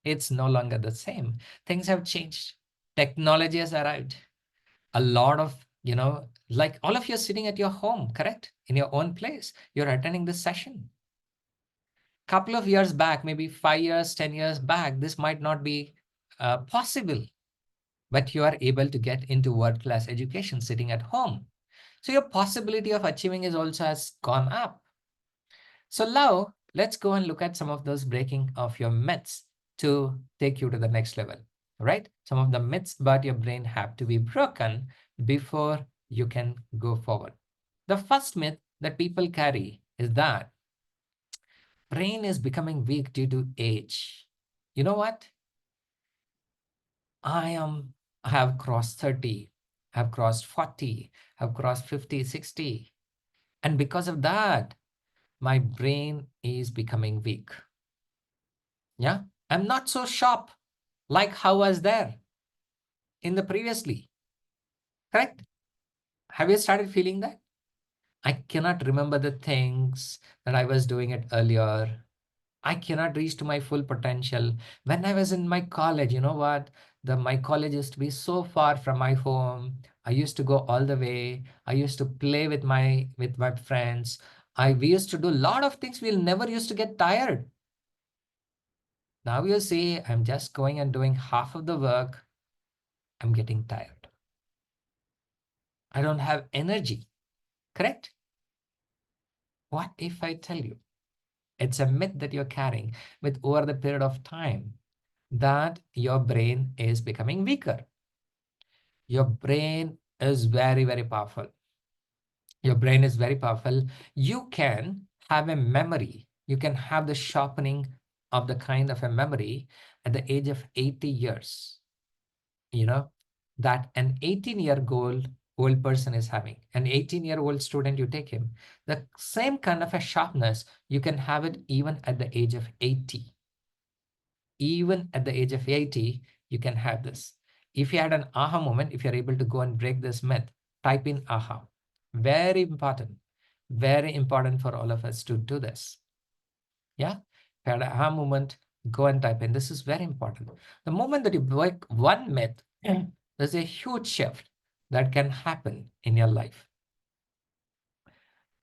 It's no longer the same. Things have changed. Technology has arrived. A lot of, like all of you are sitting at your home, correct? In your own place. You're attending this session. Couple of years back, maybe 5 years, 10 years back, this might not be possible. But you are able to get into world-class education sitting at home. So your possibility of achieving is also has gone up. So now let's go and look at some of those breaking of your myths to take you to the next level, right? Some of the myths about your brain have to be broken before you can go forward. The first myth that people carry is that brain is becoming weak due to age. You know what? I have crossed 30, have crossed 40, have crossed 50, 60. And because of that, my brain is becoming weak. Yeah, I'm not so sharp like how I was there in the previously. Correct? Have you started feeling that? I cannot remember the things that I was doing it earlier. I cannot reach to my full potential. When I was in my college, you know what? My college used to be so far from my home. I used to go all the way. I used to play with my friends. We used to do a lot of things. We'll never used to get tired. Now you see, I'm just going and doing half of the work. I'm getting tired. I don't have energy. Correct? What if I tell you? It's a myth that you're carrying with over the period of time that your brain is becoming weaker. Your brain is very, very powerful. Your brain is very powerful. You can have a memory. You can have the sharpening of the kind of a memory at the age of 80 years. That an 18-year-old person is having. An 18-year-old student, you take him. The same kind of a sharpness, you can have it even at the age of 80. Even at the age of 80, you can have this. If you had an aha moment, if you're able to go and break this myth, type in aha. Very important. Very important for all of us to do this. Yeah? If you had an aha moment, go and type in. This is very important. The moment that you break one myth, there's a huge shift that can happen in your life.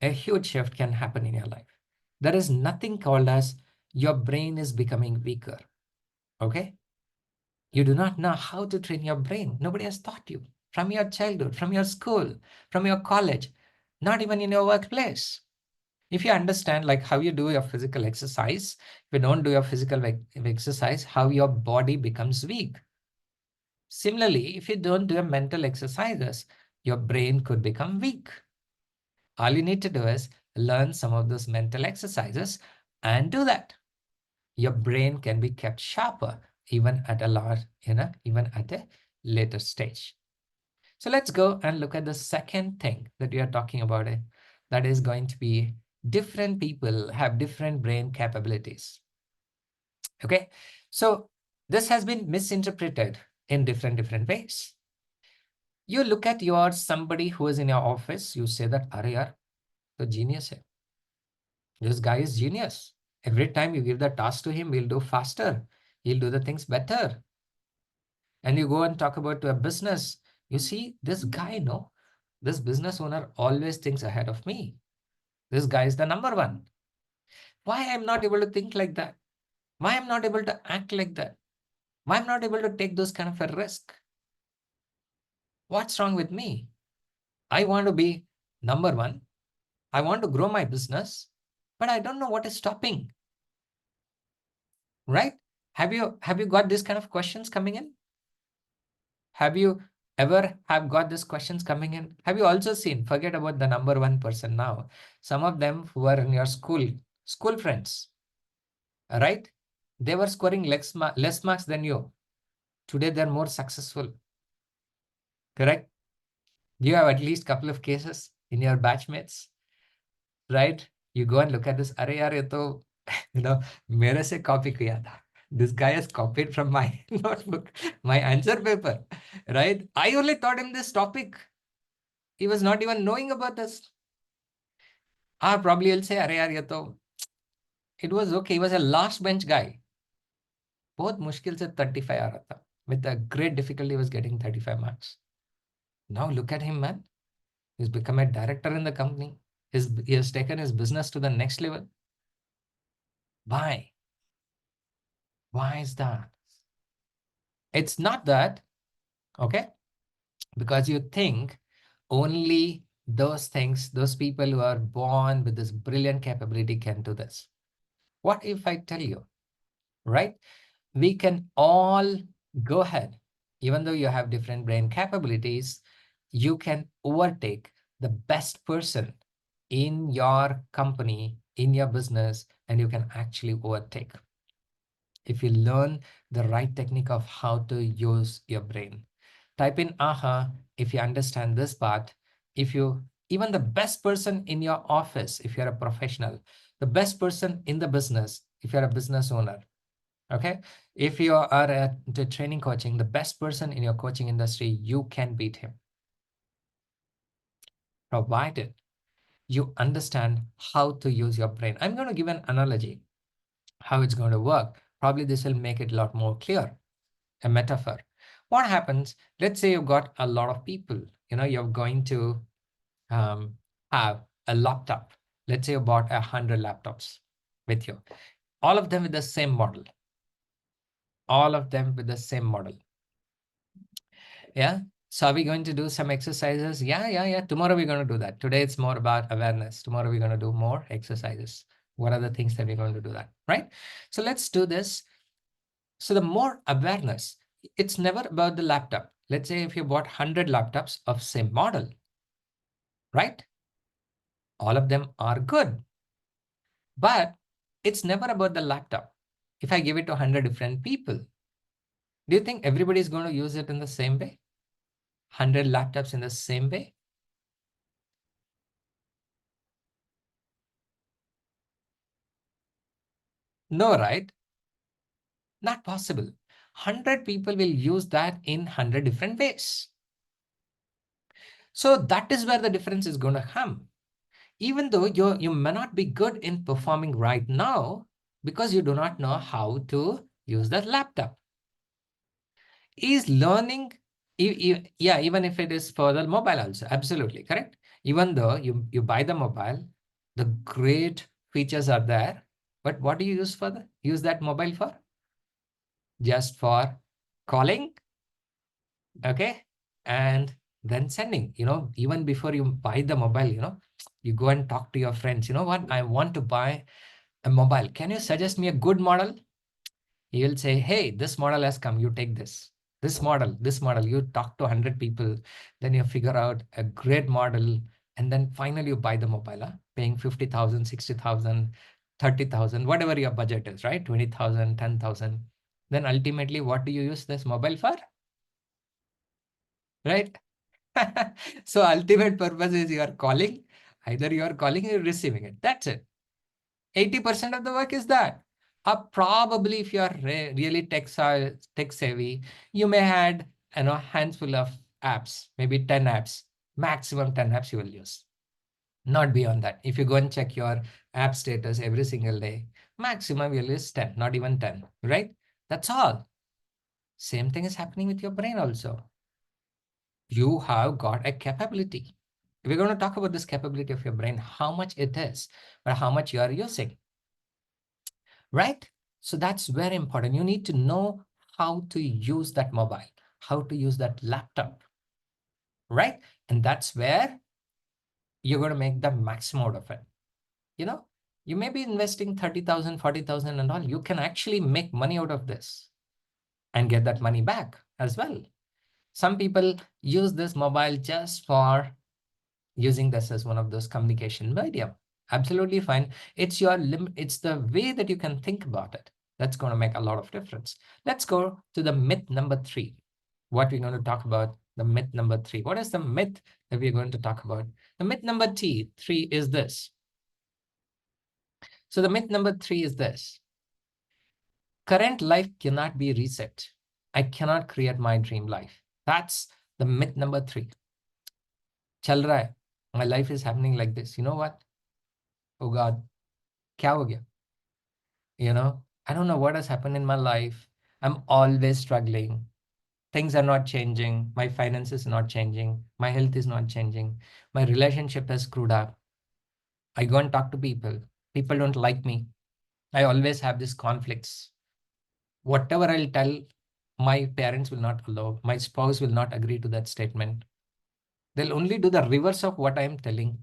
A huge shift can happen in your life. There is nothing called as your brain is becoming weaker. Okay? You do not know how to train your brain. Nobody has taught you from your childhood, from your school, from your college, not even in your workplace. If you understand like how you do your physical exercise, if you don't do your physical exercise, how your body becomes weak. Similarly, if you don't do your mental exercises, your brain could become weak. All you need to do is learn some of those mental exercises and do that. Your brain can be kept sharper even at a large, even at a later stage. So let's go and look at the second thing that we are talking about. That is going to be different people have different brain capabilities. Okay, so this has been misinterpreted in different ways. You look at your somebody who is in your office, you say that, "Arey yaar, to genius hai. This guy is genius. Every time you give the task to him, he'll do faster. He'll do the things better." And you go and talk about to a business. You see, this guy, no, this business owner always thinks ahead of me. This guy is the number one. Why I'm not able to think like that? Why I'm not able to act like that? Why I'm not able to take those kind of a risk? What's wrong with me? I want to be number one. I want to grow my business, but I don't know what is stopping. Right? Have you got these kind of questions coming in? Have you ever have got these questions coming in? Have you also seen, forget about the number one person now, some of them who are in your school friends, right? They were scoring less marks than you. Today, they're more successful, correct? You have at least couple of cases in your batchmates, right? You go and look at this, "Arey yaar, ye to, mere se copy kiya tha. This guy has copied from my notebook, my answer paper," right? I only taught him this topic. He was not even knowing about this. Probably he'll say, "Arey yaar, ye to, it was okay. He was a last bench guy. बहुत मुश्किल से 35 आ रहा था. With a great difficulty, he was getting 35 marks. Now look at him, man. He's become a director in the company. He has taken his business to the next level. Why? Why is that? It's not that, okay? Because you think only those things, those people who are born with this brilliant capability can do this. What if I tell you, right? We can all go ahead, even though you have different brain capabilities, you can overtake the best person in your company, in your business, and you can actually overtake if you learn the right technique of how to use your brain. Type in aha if you understand this part. If you, even the best person in your office, if you're a professional, the best person in the business, if you're a business owner, okay? If you are at the training coaching, the best person in your coaching industry, you can beat him, provided you understand how to use your brain. I'm going to give an analogy, how it's going to work. Probably this will make it a lot more clear, a metaphor. What happens, let's say you've got a lot of people, you're going to have a laptop. Let's say you bought 100 laptops with you, all of them with the same model, all of them with the same model. Yeah. So are we going to do some exercises? Yeah. Tomorrow we're going to do that. Today it's more about awareness. Tomorrow we're going to do more exercises. What are the things that we're going to do that, right? So let's do this. So the more awareness, it's never about the laptop. Let's say if you bought 100 laptops of same model, right? All of them are good, but it's never about the laptop. If I give it to 100 different people, do you think everybody is going to use it in the same way? 100 laptops in the same way? No, right? Not possible. 100 people will use that in 100 different ways. So that is where the difference is going to come. Even though you may not be good in performing right now because you do not know how to use that laptop. Is learning, yeah, even if it is for the mobile also, absolutely correct. Even though you buy the mobile, the great features are there, but what do you use that mobile for? Just for calling, okay, and then sending. Even before you buy the mobile, you go and talk to your friends. You know what, I want to buy a mobile, can you suggest me a good model? He will say, hey, this model has come, you take this model. You talk to 100 people, then you figure out a great model, and And then finally you buy the mobile, paying 50,000, 60,000, 30,000, whatever your budget is, right? 20,000, 10,000. Then ultimately, what do you use this mobile for? Right? So ultimate purpose is you are calling, either you are calling or you're receiving it. That's it. 80% of the work is that. Probably if you are really tech savvy, you may add handful of apps, maybe 10 apps, maximum 10 apps you will use. Not beyond that. If you go and check your app status every single day, maximum you'll use 10, not even 10, right? That's all. Same thing is happening with your brain also. You have got a capability. We're going to talk about this capability of your brain, how much it is, but how much you are using, right? So that's very important. You need to know how to use that mobile, how to use that laptop, right? And that's where you're going to make the maximum out of it. You may be investing 30,000, 40,000 and all. You can actually make money out of this and get that money back as well. Some people use this mobile just for using this as one of those communication medium. Absolutely fine. It's your limit. It's the way that you can think about it. That's going to make a lot of difference. Let's go to the myth number 3. What we're going to talk about, the myth number 3. What is the myth that we're going to talk about? The myth number 3 is this. So the myth number 3 is this. Current life cannot be reset. I cannot create my dream life. That's the myth number 3. Chal raha hai. My life is happening like this. You know what? Oh God, kya ho gaya? I don't know what has happened in my life. I'm always struggling. Things are not changing. My finances are not changing. My health is not changing. My relationship has screwed up. I go and talk to people. People don't like me. I always have these conflicts. Whatever I'll tell, my parents will not allow. My spouse will not agree to that statement. They'll only do the reverse of what I'm telling.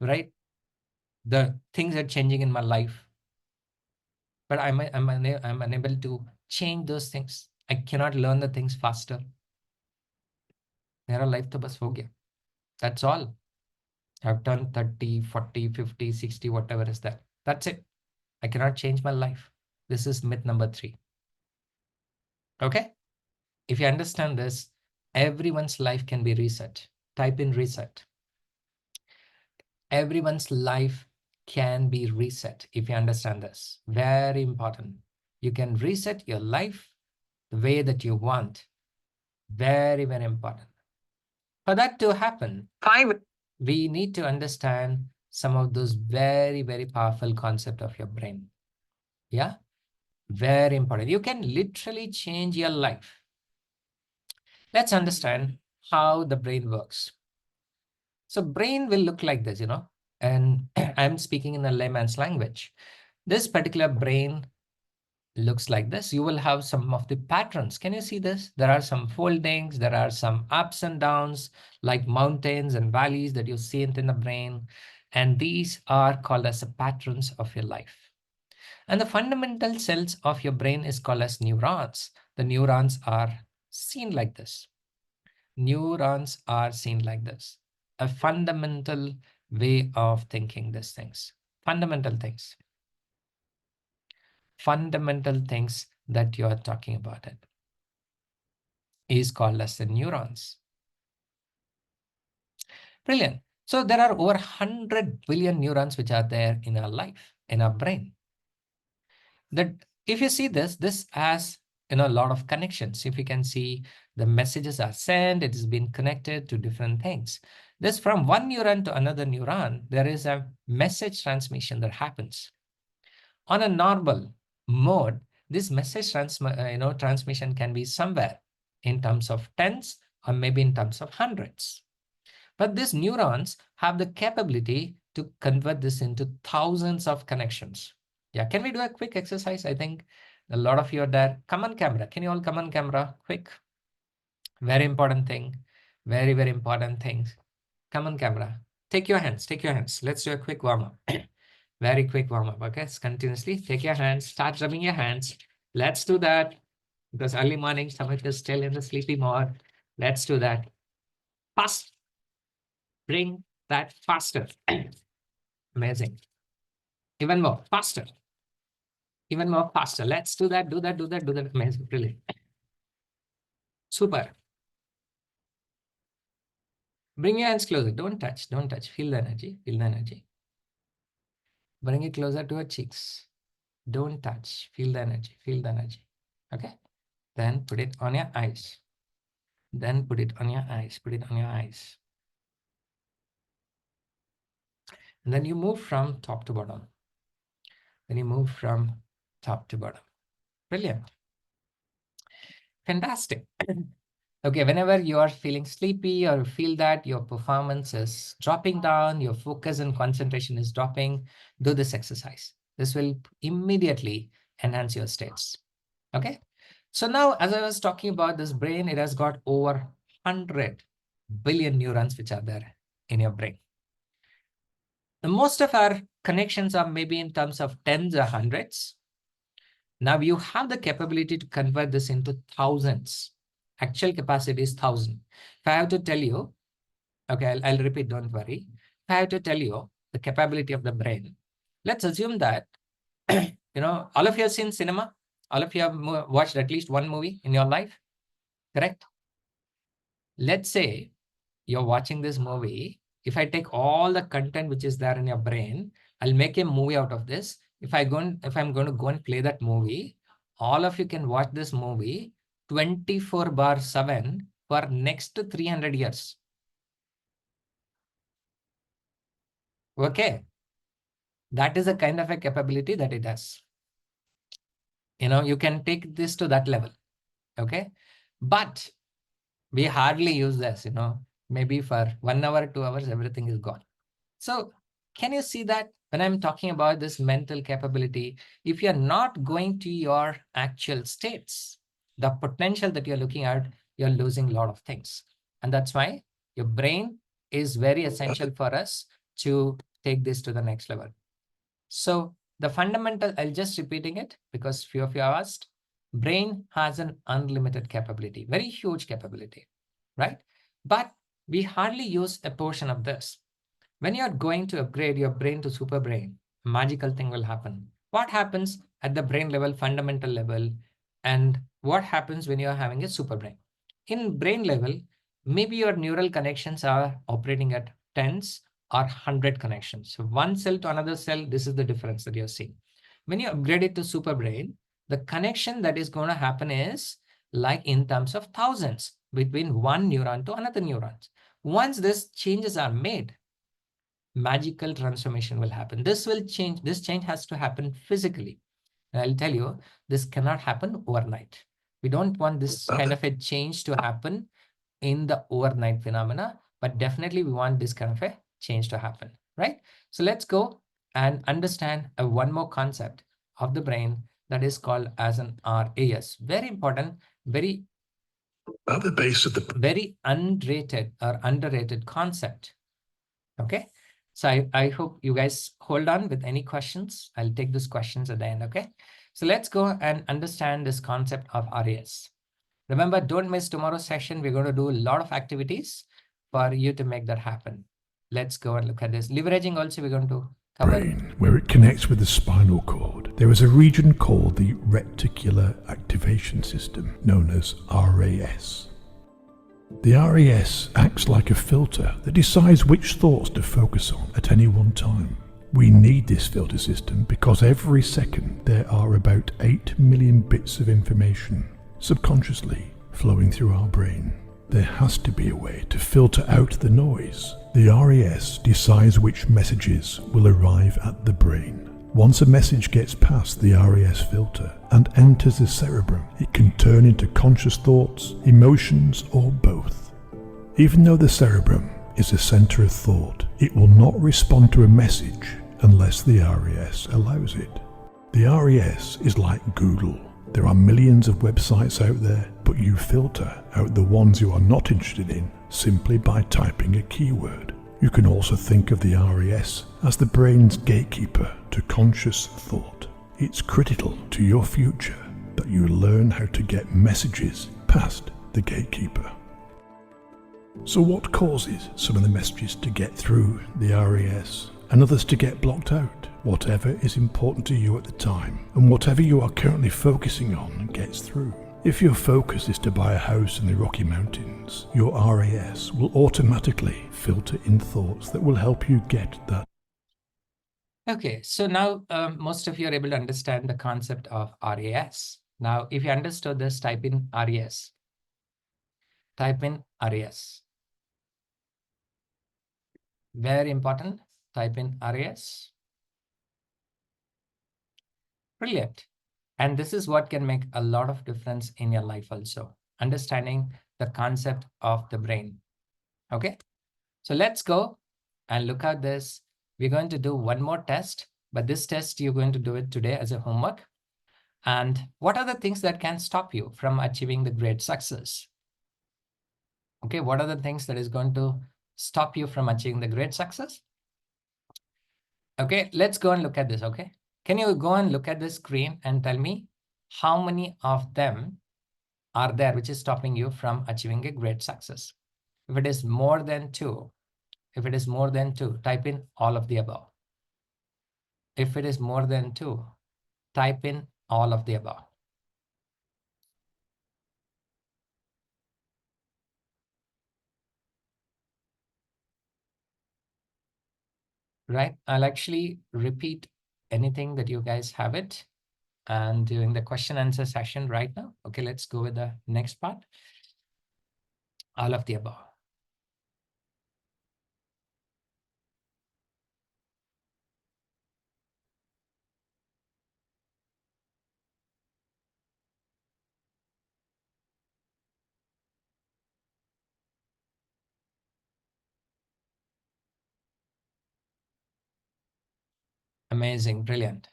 Right? The things are changing in my life, but I'm unable to change those things. I cannot learn the things faster. Mera life to bas ho gaya. That's all. I've done 30, 40, 50, 60, whatever is that. That's it. I cannot change my life. This is myth number 3. Okay? If you understand this, everyone's life can be reset. Type in reset. Everyone's life can be reset if you understand this. Very important. You can reset your life the way that you want. Very, very important. For that to happen, we need to understand some of those very, very powerful concepts of your brain. Yeah? Very important. You can literally change your life. Let's understand how the brain works. So brain will look like this, and I'm speaking in a layman's language. This particular brain looks like this. You will have some of the patterns. Can you see this? There are some foldings, there are some ups and downs, like mountains and valleys that you see in the brain. And these are called as the patterns of your life. And the fundamental cells of your brain is called as neurons. The neurons are seen like this. Neurons are seen like this. A fundamental way of thinking these things. Fundamental things. Fundamental things that you are talking about it is called as the neurons. Brilliant. So there are over 100 billion neurons which are there in our life, in our brain. That if you see this has a lot of connections. If you can see, the messages are sent, it has been connected to different things. This from one neuron to another neuron, there is a message transmission that happens. On a normal mode, this message transmission can be somewhere in terms of tens or maybe in terms of hundreds. But these neurons have the capability to convert this into thousands of connections. Yeah, can we do a quick exercise? I think a lot of you are there. Come on camera. Can you all come on camera? Quick. Very important thing. Very, very important things. Come on camera. Take your hands. Take your hands. Let's do a quick warm-up. Very quick warm-up. Okay, continuously take your hands. Start rubbing your hands. Let's do that. Because early morning, stomach is still in the sleepy mode. Let's do that. Fast. bring that faster. Amazing. Even more faster. Even more faster. Let's do that, do that, do that, do that. Amazing. Brilliant. Super. Bring your hands closer. Don't touch. Don't touch. Feel the energy. Feel the energy. Bring it closer to your cheeks. Don't touch. Feel the energy. Feel the energy. Okay. Then put it on your eyes. Then put it on your eyes. Put it on your eyes. And then you move from top to bottom. Then you move from top to bottom. Brilliant. Fantastic. Okay, whenever you are feeling sleepy or feel that your performance is dropping down, your focus and concentration is dropping, do this exercise. This will immediately enhance your states. Okay. So now, as I was talking about this brain, it has got over 100 billion neurons which are there in your brain. Most of our connections are maybe in terms of tens or hundreds. Now you have the capability to convert this into thousands. Actual capacity is 1,000. If I have to tell you, okay, I'll repeat, don't worry. If I have to tell you the capability of the brain, let's assume that, all of you have seen cinema. All of you have watched at least one movie in your life, correct? Let's say you're watching this movie. If I take all the content which is there in your brain, I'll make a movie out of this. If I'm going to go and play that movie, all of you can watch this movie 24/7 for next 300 years. Okay. That is a kind of a capability that it has. You can take this to that level. Okay. But we hardly use this, maybe for 1 hour, 2 hours, everything is gone. So can you see that when I'm talking about this mental capability, if you're not going to your actual states, the potential that you're looking at, you're losing a lot of things. And that's why your brain is very essential for us to take this to the next level. So the fundamental, I'll just repeating it because few of you asked, brain has an unlimited capability, very huge capability, right? But we hardly use a portion of this. When you're going to upgrade your brain to SuperBrain, a magical thing will happen. What happens at the brain level, fundamental level, and what happens when you're having a SuperBrain? In brain level, maybe your neural connections are operating at tens or 100 connections. So one cell to another cell, this is the difference that you're seeing. When you upgrade it to SuperBrain, the connection that is going to happen is like in terms of thousands between one neuron to another neuron. Once these changes are made, magical transformation will happen. This change has to happen physically. And I'll tell you, this cannot happen overnight. We don't want this kind of a change to happen in the overnight phenomena, but definitely we want this kind of a change to happen, right? So let's go and understand one more concept of the brain that is called as an RAS. Very important, very at the base of the very underrated concept. Okay. So I hope you guys hold on with any questions. I'll take those questions at the end. Okay. So let's go and understand this concept of RAS. Remember, don't miss tomorrow's session. We're going to do a lot of activities for you to make that happen. Let's go and look at this. Leveraging also, we're going to cover. Brain, where it connects with the spinal cord, there is a region called the reticular activation system, known as RAS. The RAS acts like a filter that decides which thoughts to focus on at any one time. We need this filter system because every second there are about 8 million bits of information subconsciously flowing through our brain. There has to be a way to filter out the noise. The RAS decides which messages will arrive at the brain. Once a message gets past the RAS filter and enters the cerebrum, it can turn into conscious thoughts, emotions, or both. Even though the cerebrum is the center of thought, it will not respond to a message unless the RAS allows it. The RAS is like Google. There are millions of websites out there, but you filter out the ones you are not interested in simply by typing a keyword. You can also think of the RAS as the brain's gatekeeper to conscious thought. It's critical to your future that you learn how to get messages past the gatekeeper. So, what causes some of the messages to get through the RAS and others to get blocked out? Whatever is important to you at the time and whatever you are currently focusing on gets through. If your focus is to buy a house in the Rocky Mountains, your RAS will automatically filter in thoughts that will help you get that. Okay, so now most of you are able to understand the concept of RAS. Now, if you understood this, type in RAS. Type in RAS. Very important. Type in RAS. Brilliant. And this is what can make a lot of difference in your life also. Understanding the concept of the brain. Okay, so let's go and look at this. We're going to do one more test, but this test you're going to do it today as a homework. And what are the things that can stop you from achieving the great success? Okay, what are the things that is going to stop you from achieving the great success? Okay, let's go and look at this, okay? Can you go and look at the screen and tell me how many of them are there which is stopping you from achieving a great success? If it is more than two, type in all of the above. If it is more than two, type in all of the above. Right? I'll actually repeat anything that you guys have it and during the question answer session right now. Okay, let's go with the next part. All of the above. Amazing, brilliant.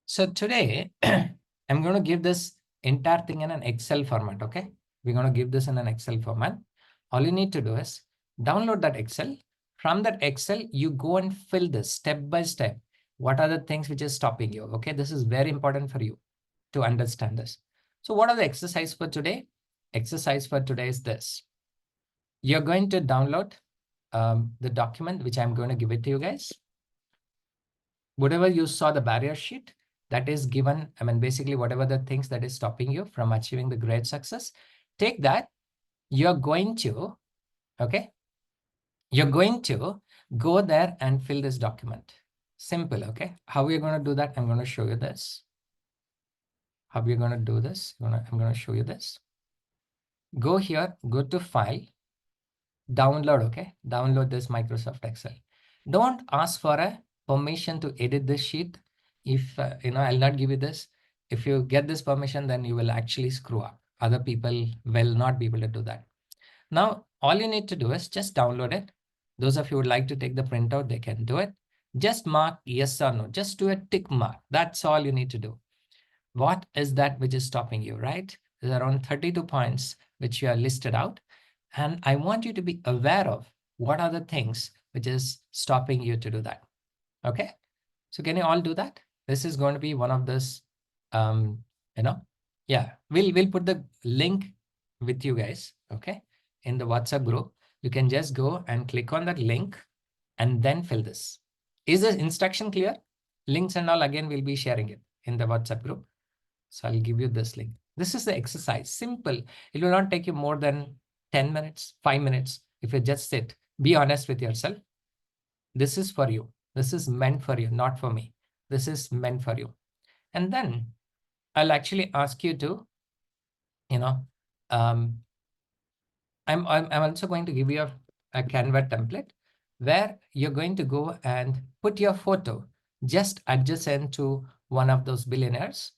So today, I'm going to give this entire thing in an Excel format, okay? We're going to give this in an Excel format. All you need to do is download that Excel. From that Excel, you go and fill this step by step. What are the things which is stopping you, okay? This is very important for you to understand this. So what are the exercise for today? Exercise for today is this. You're going to download the document, which I'm going to give it to you guys. Whatever you saw the barrier sheet that is given, I mean, basically whatever the things that is stopping you from achieving the great success, take that. You're going to, okay? You're going to go there and fill this document. Simple, okay? How are you going to do that? I'm going to show you this. How are you going to do this? I'm going to show you this. Go here, go to File, download, okay? Download this Microsoft Excel. Don't ask for a permission to edit this sheet. If, I'll not give you this. If you get this permission, then you will actually screw up. Other people will not be able to do that. Now, all you need to do is just download it. Those of you who would like to take the printout, they can do it. Just mark yes or no. Just do a tick mark. That's all you need to do. What is that which is stopping you, right? There's around 32 points which you are listed out. And I want you to be aware of what are the things which is stopping you to do that. Okay, so can you all do that? This is going to be one of this, yeah, we'll put the link with you guys, okay, in the WhatsApp group. You can just go and click on that link and then fill this. Is the instruction clear? Links and all, again, we'll be sharing it in the WhatsApp group. So I'll give you this link. This is the exercise, simple. It will not take you more than 10 minutes, 5 minutes. If you just sit, be honest with yourself. This is for you. This is meant for you, not for me. This is meant for you. And then I'll actually ask you to, I'm also going to give you a Canva template where you're going to go and put your photo just adjacent to one of those billionaires.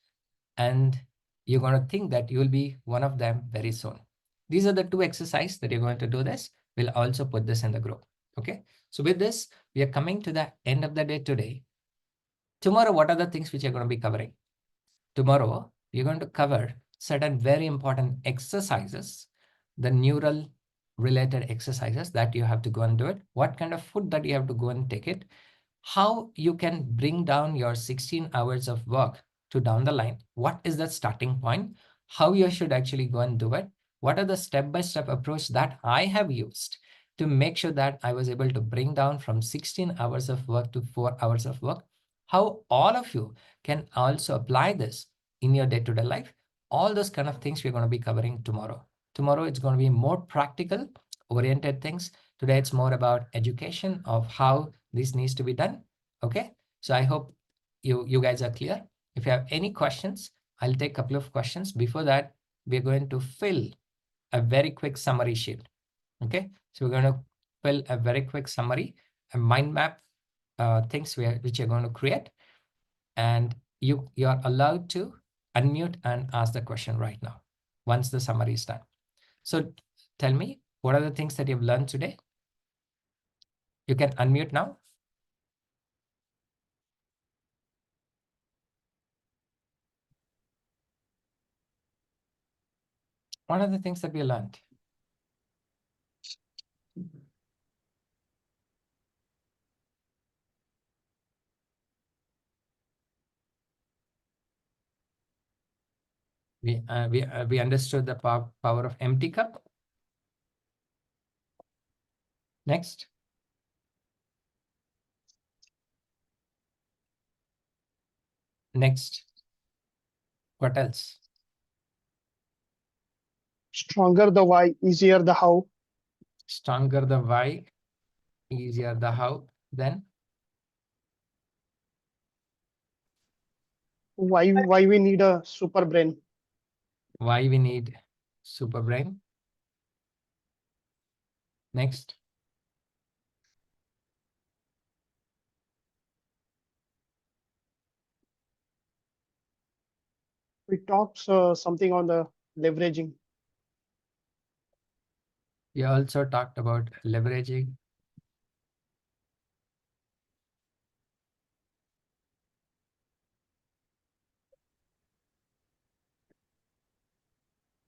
And you're going to think that you will be one of them very soon. These are the two exercises that you're going to do this. We'll also put this in the group. Okay. So with this, we are coming to the end of the day today. Tomorrow, what are the things which you're going to be covering? Tomorrow, we're going to cover certain very important exercises, the neural related exercises that you have to go and do it. What kind of food that you have to go and take it. How you can bring down your 16 hours of work to down the line. What is the starting point? How you should actually go and do it. what are the step-by-step approach that I have used to make sure that I was able to bring down from 16 hours of work to 4 hours of work. How all of you can also apply this in your day-to-day life. All those kind of things we're going to be covering tomorrow. Tomorrow it's going to be more practical oriented things. Today it's more about education of how this needs to be done. Okay, so I hope you guys are clear. If you have any questions, I'll take a couple of questions. Before that, we're going to fill a very quick summary sheet. Okay, so we're going to fill a very quick summary, a mind map, things which you're going to create, and you are allowed to unmute and ask the question right now once the summary is done. So tell me, what are the things that you've learned today? You can unmute now. What are the things that we learned? We understood the power of empty cup. Next. Next. What else? Stronger the why, easier the how. Stronger the why, easier the how. Then Why we need a super brain. why we need SuperBrain. Next. We talked something on the leveraging. We also talked about leveraging.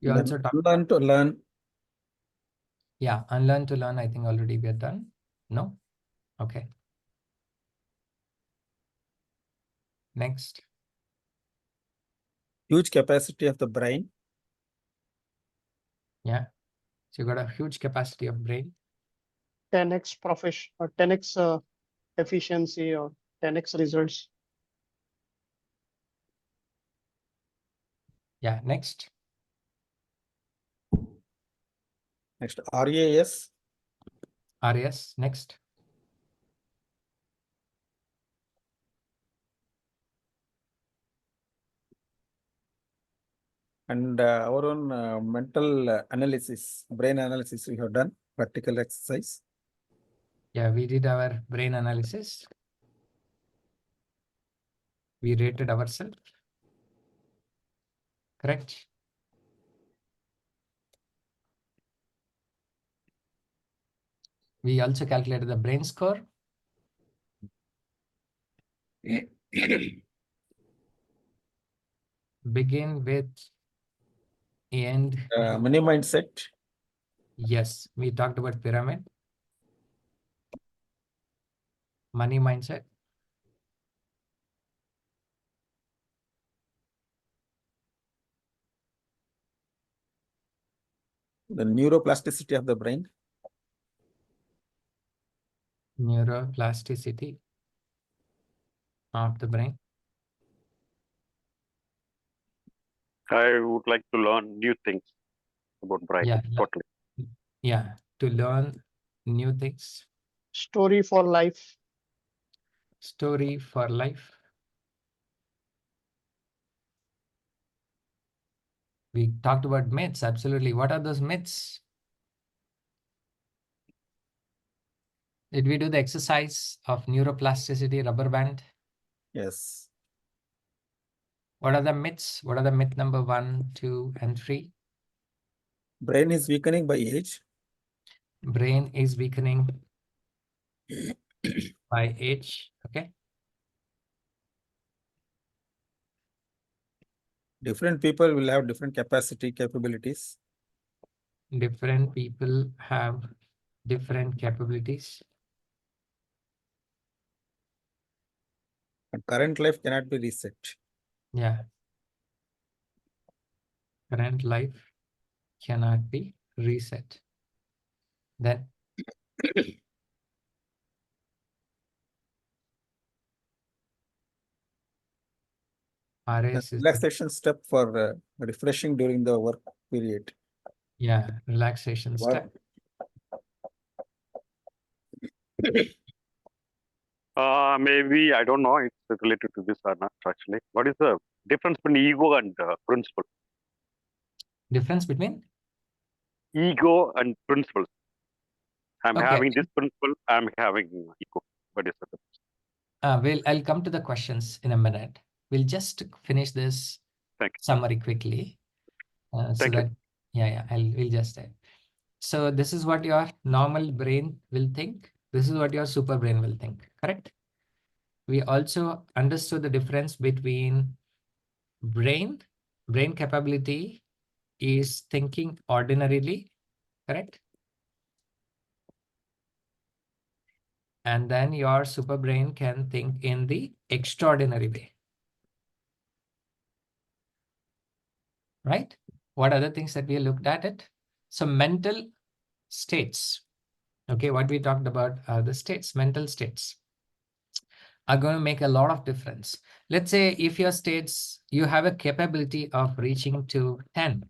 We also talked Learn to learn. Yeah, unlearn to learn. I think already we are done. No? Okay. Next. Huge capacity of the brain. Yeah. So you got a huge capacity of brain. 10x profession or 10x efficiency or 10x results. Yeah. Next. Next, RAS. RAS. Next. And our own mental analysis, brain analysis we have done, practical exercise. Yeah, we did our brain analysis. We rated ourselves. Correct. We also calculated the brain score. Begin with, end. Money mindset. Yes, we talked about pyramid. Money mindset. The neuroplasticity of the brain. Neuroplasticity of the brain. I would like to learn new things about brain. Yeah. Totally. Yeah. To learn new things. Story for life. Story for life. We talked about myths. Absolutely. What are those myths? Did we do the exercise of neuroplasticity rubber band? Yes. What are the myths? What are the myth number 1, 2, and 3? Brain is weakening by age. Brain is weakening by age. Okay. Different people will have different capabilities. Different people have different capabilities. And current life cannot be reset. Yeah. Current life cannot be reset. Then RS is the, Relaxation step for refreshing during the work period. yeah, relaxation What? step. Maybe I don't know. It's related to this or not actually. What is the difference between ego and principle? Difference between? Ego and principles. I'm Okay, having this principle. I'm having ego. What is the I'll come to the questions in a minute. We'll just finish this Thank you. summary quickly. So Thank you. that, yeah, we'll just say. So this is what your normal brain will think. This is what your super brain will think, correct? We also understood the difference between brain capability is thinking ordinarily, correct? And then your super brain can think in the extraordinary way, right? What other things that we looked at it? So mental states, okay, what we talked about are the states, mental states are going to make a lot of difference. Let's say if your states, you have a capability of reaching to 10,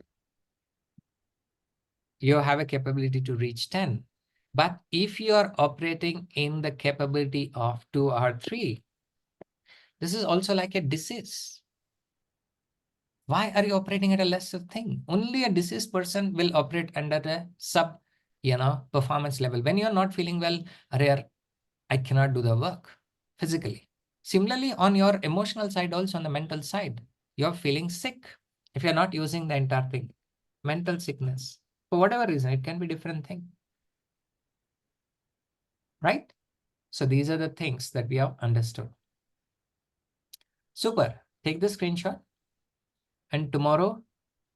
you have a capability to reach 10. But if you are operating in the capability of 2 or 3, this is also like a disease. Why are you operating at a lesser thing? Only a diseased person will operate under a sub, performance level. When you're not feeling well, I cannot do the work physically. Similarly, on your emotional side, also on the mental side, you're feeling sick. If you're not using the entire thing, mental sickness, for whatever reason, it can be different thing, right? So these are the things that we have understood. Super. Take the screenshot. And tomorrow,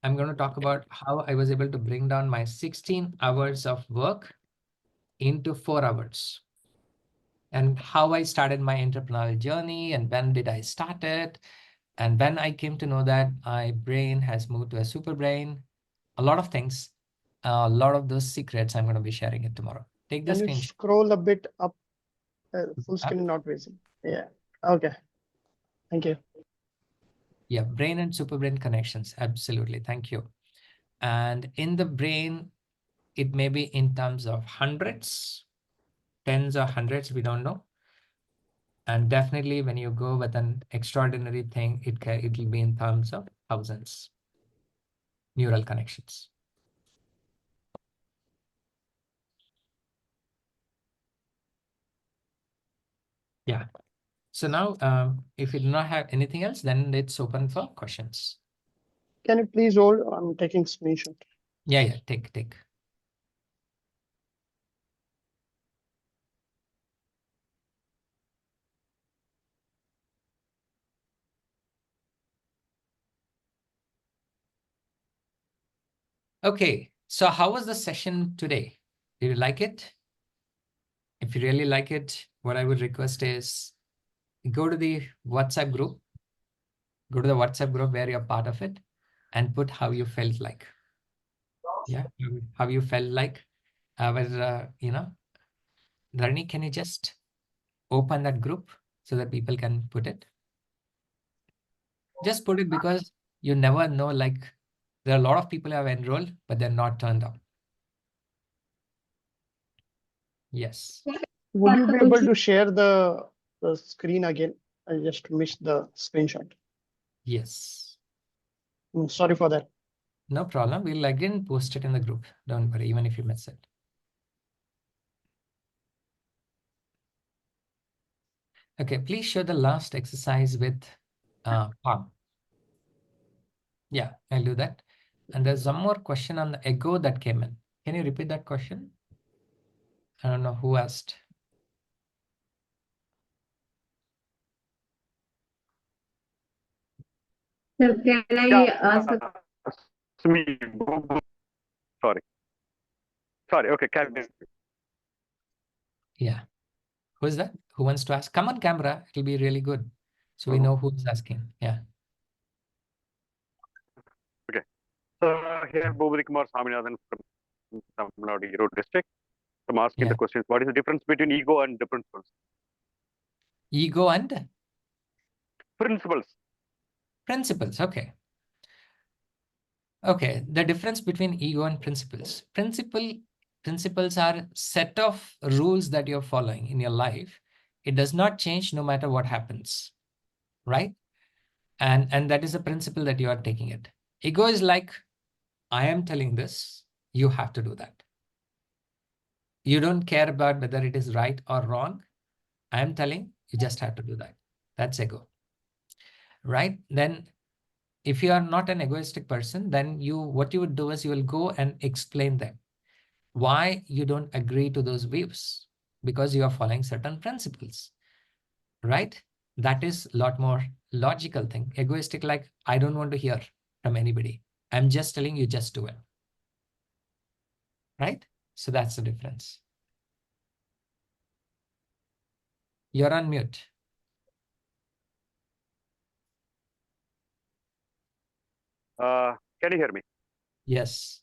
I'm going to talk about how I was able to bring down my 16 hours of work into 4 hours. And how I started my entrepreneurial journey and when did I start it. And when I came to know that my brain has moved to a super brain, a lot of things, a lot of those secrets, I'm going to be sharing it tomorrow. Take the Can you screenshot. scroll a bit up? Full screen not visible. Yeah. Okay. Thank you. Yeah, brain and super brain connections. Absolutely. Thank you. And in the brain, it may be in terms of hundreds, tens or hundreds, we don't know. And definitely when you go with an extraordinary thing, it will be in terms of thousands neural connections. Yeah. So now, if you do not have anything else, then it's open for questions. Can you please hold? I'm taking screenshot. Yeah, take. Okay, so how was the session today? Did you like it? If you really like it, what I would request is go to the WhatsApp group. Go to the WhatsApp group where you're part of it and put how you felt like. Yeah, how you felt like. Dharani, can you just open that group so that people can put it? Just put it because you never know, like there are a lot of people who have enrolled, but they're not turned on. Yes. Would you be able to share the screen again? I just missed the screenshot. Yes. Sorry for that. No problem. We'll again post it in the group. Don't worry, even if you miss it. Okay, please show the last exercise with palm. Yeah, I'll do that. And there's one more question on the ego that came in. Can you repeat that question? I don't know who asked. So can I ask a Sorry. Okay. Can Yeah. Who is that? Who wants to ask? Come on camera. It'll be really good. So we know who's asking. Yeah. Okay. So here, Bhuvati Kumar Swaminathan from Tamil Nadu Hero district. I'm asking Yeah. the question: what is the difference between ego and the principles? Ego and Principles. principles. Okay. Okay. The difference between ego and principles. Principles are set of rules that you're following in your life. It does not change no matter what happens, right? And that is a principle that you are taking it. Ego is like, I am telling this, you have to do that. You don't care about whether it is right or wrong. I am telling, you just have to do that. That's ego, right? Then if you are not an egoistic person, then what you would do is you will go and explain them why you don't agree to those views, because you are following certain principles, right? That is a lot more logical thing. Egoistic, like, I don't want to hear from anybody. I'm just telling you, just do it. Right? So that's the difference. You're on mute. Can you hear me? Yes.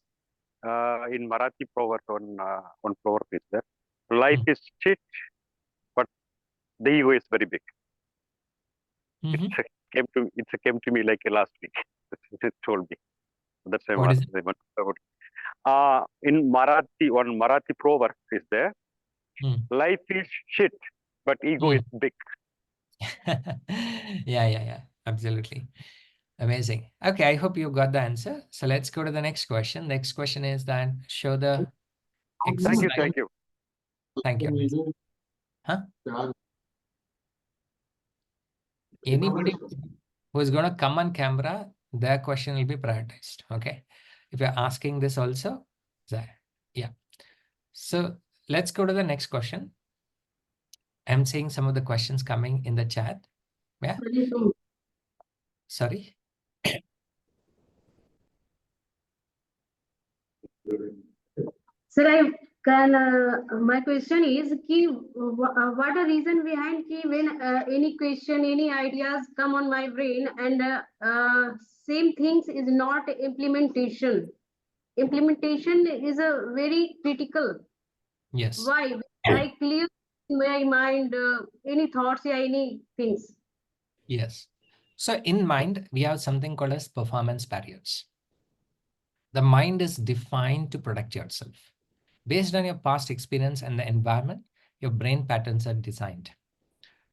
In Marathi proverb, one proverb is there: life is shit, but the ego is very big. Mhm. It came to me like last week. It told me. That's why I'm What is asking about. In Marathi, one Marathi proverb is there: it? life is shit, but ego is big. Yeah. Absolutely. Amazing. Okay, I hope you got the answer. So let's go to the next question. Next question is that show the exercise. Thank you. Thank you. Huh? Anybody who is going to come on camera, their question will be prioritized. Okay. If you're asking this also, yeah. So let's go to the next question. I'm seeing some of the questions coming in the chat. Yeah. Sorry. Sir, my question is, what the reason behind when any question, any ideas come on my brain and same things is not implementation. Implementation is a very critical. Yes. Why? I clear in my mind any thoughts or any things. Yes. So in mind, we have something called as performance barriers. The mind is defined to protect yourself. Based on your past experience and the environment, your brain patterns are designed.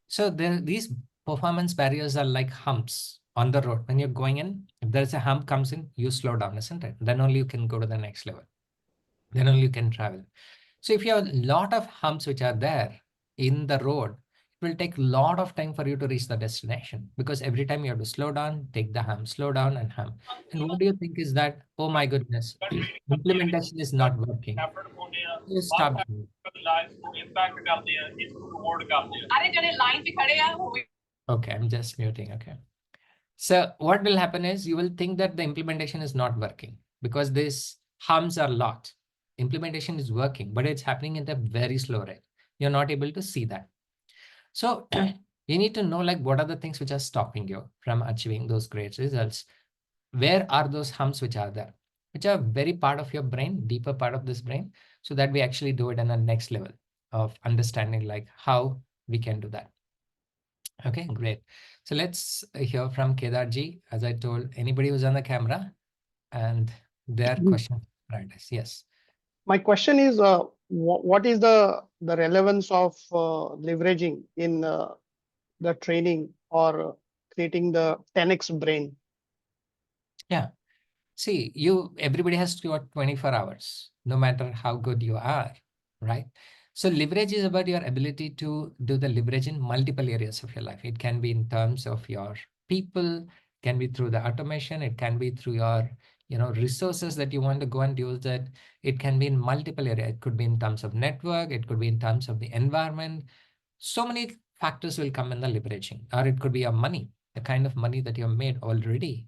So these performance barriers are like humps on the road. When you're going in, if there's a hump comes in, you slow down, isn't it? Then only you can go to the next level. Then only you can travel. So if you have a lot of humps which are there in the road, it will take a lot of time for you to reach the destination, because every time you have to slow down, take the hump, slow down and hump. And what do you think is that, oh my goodness, implementation is not working. You stop doing it. Okay, I'm just muting. Okay. So what will happen is you will think that the implementation is not working because these harms are lot. Implementation is working, but it's happening at a very slow rate. You're not able to see that. So you need to know, like, what are the things which are stopping you from achieving those great results? Where are those humps which are there, which are very part of your brain, deeper part of this brain, so that we actually do it in the next level of understanding, like how we can do that. Okay, great. So let's hear from Kedarji. As I told, anybody who's on the camera and their question. Yes. My question is, what is the relevance of leveraging in the training or creating the 10x brain? Yeah. See, everybody has to work 24 hours, no matter how good you are, right? So leverage is about your ability to do the leverage in multiple areas of your life. It can be in terms of your people, it can be through the automation, it can be through your resources that you want to go and use it. It can be in multiple areas. It could be in terms of network, it could be in terms of the environment. So many factors will come in the leveraging, or it could be your money, the kind of money that you have made already.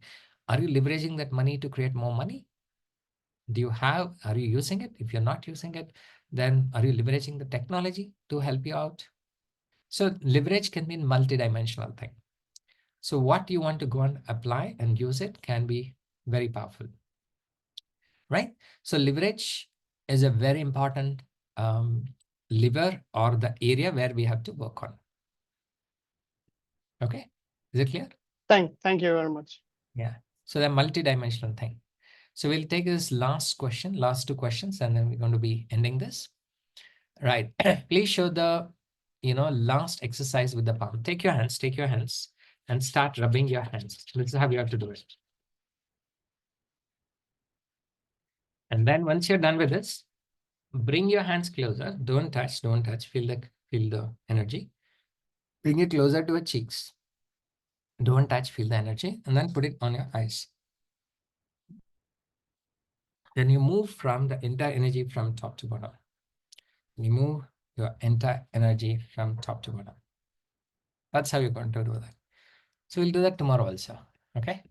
Are you leveraging that money to create more money? Are you using it? If you're not using it, then are you leveraging the technology to help you out? So leverage can be a multidimensional thing. So what you want to go and apply and use it can be very powerful. right? So leverage is a very important lever or the area where we have to work on. Okay, is it clear? Thank you very much. Yeah, so the multi-dimensional thing. So we'll take this last question, last two questions, and then we're going to be ending this. Right, please show the, last exercise with the palm. Take your hands and start rubbing your hands. This is how you have to do it. And then once you're done with this, bring your hands closer. Don't touch, feel the energy. Bring it closer to your cheeks. Don't touch, feel the energy, and then put it on your eyes. Then you move from the entire energy from top to bottom. You move your entire energy from top to bottom. That's how you're going to do that. So we'll do that tomorrow also. Okay.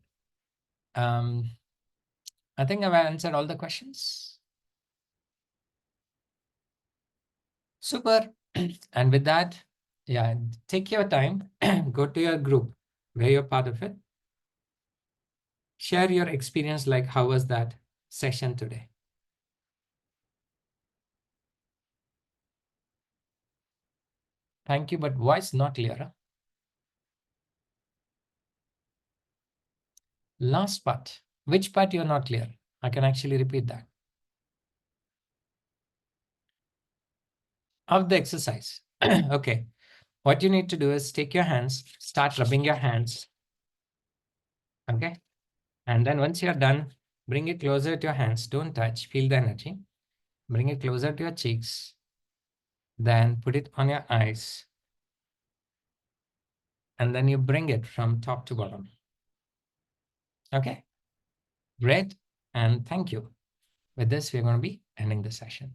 I think I've answered all the questions. Super. And with that, yeah, take your time, go to your group where you're part of it. Share your experience, like how was that session today? Thank you, but voice not clear. Last part, which part you're not clear? I can actually repeat that. Of the exercise. Okay, what you need to do is take your hands, start rubbing your hands. Okay, and then once you're done, bring it closer to your hands. Don't touch, feel the energy. Bring it closer to your cheeks. Then put it on your eyes. And then you bring it from top to bottom. Okay, great. And thank you. With this, we're going to be ending the session.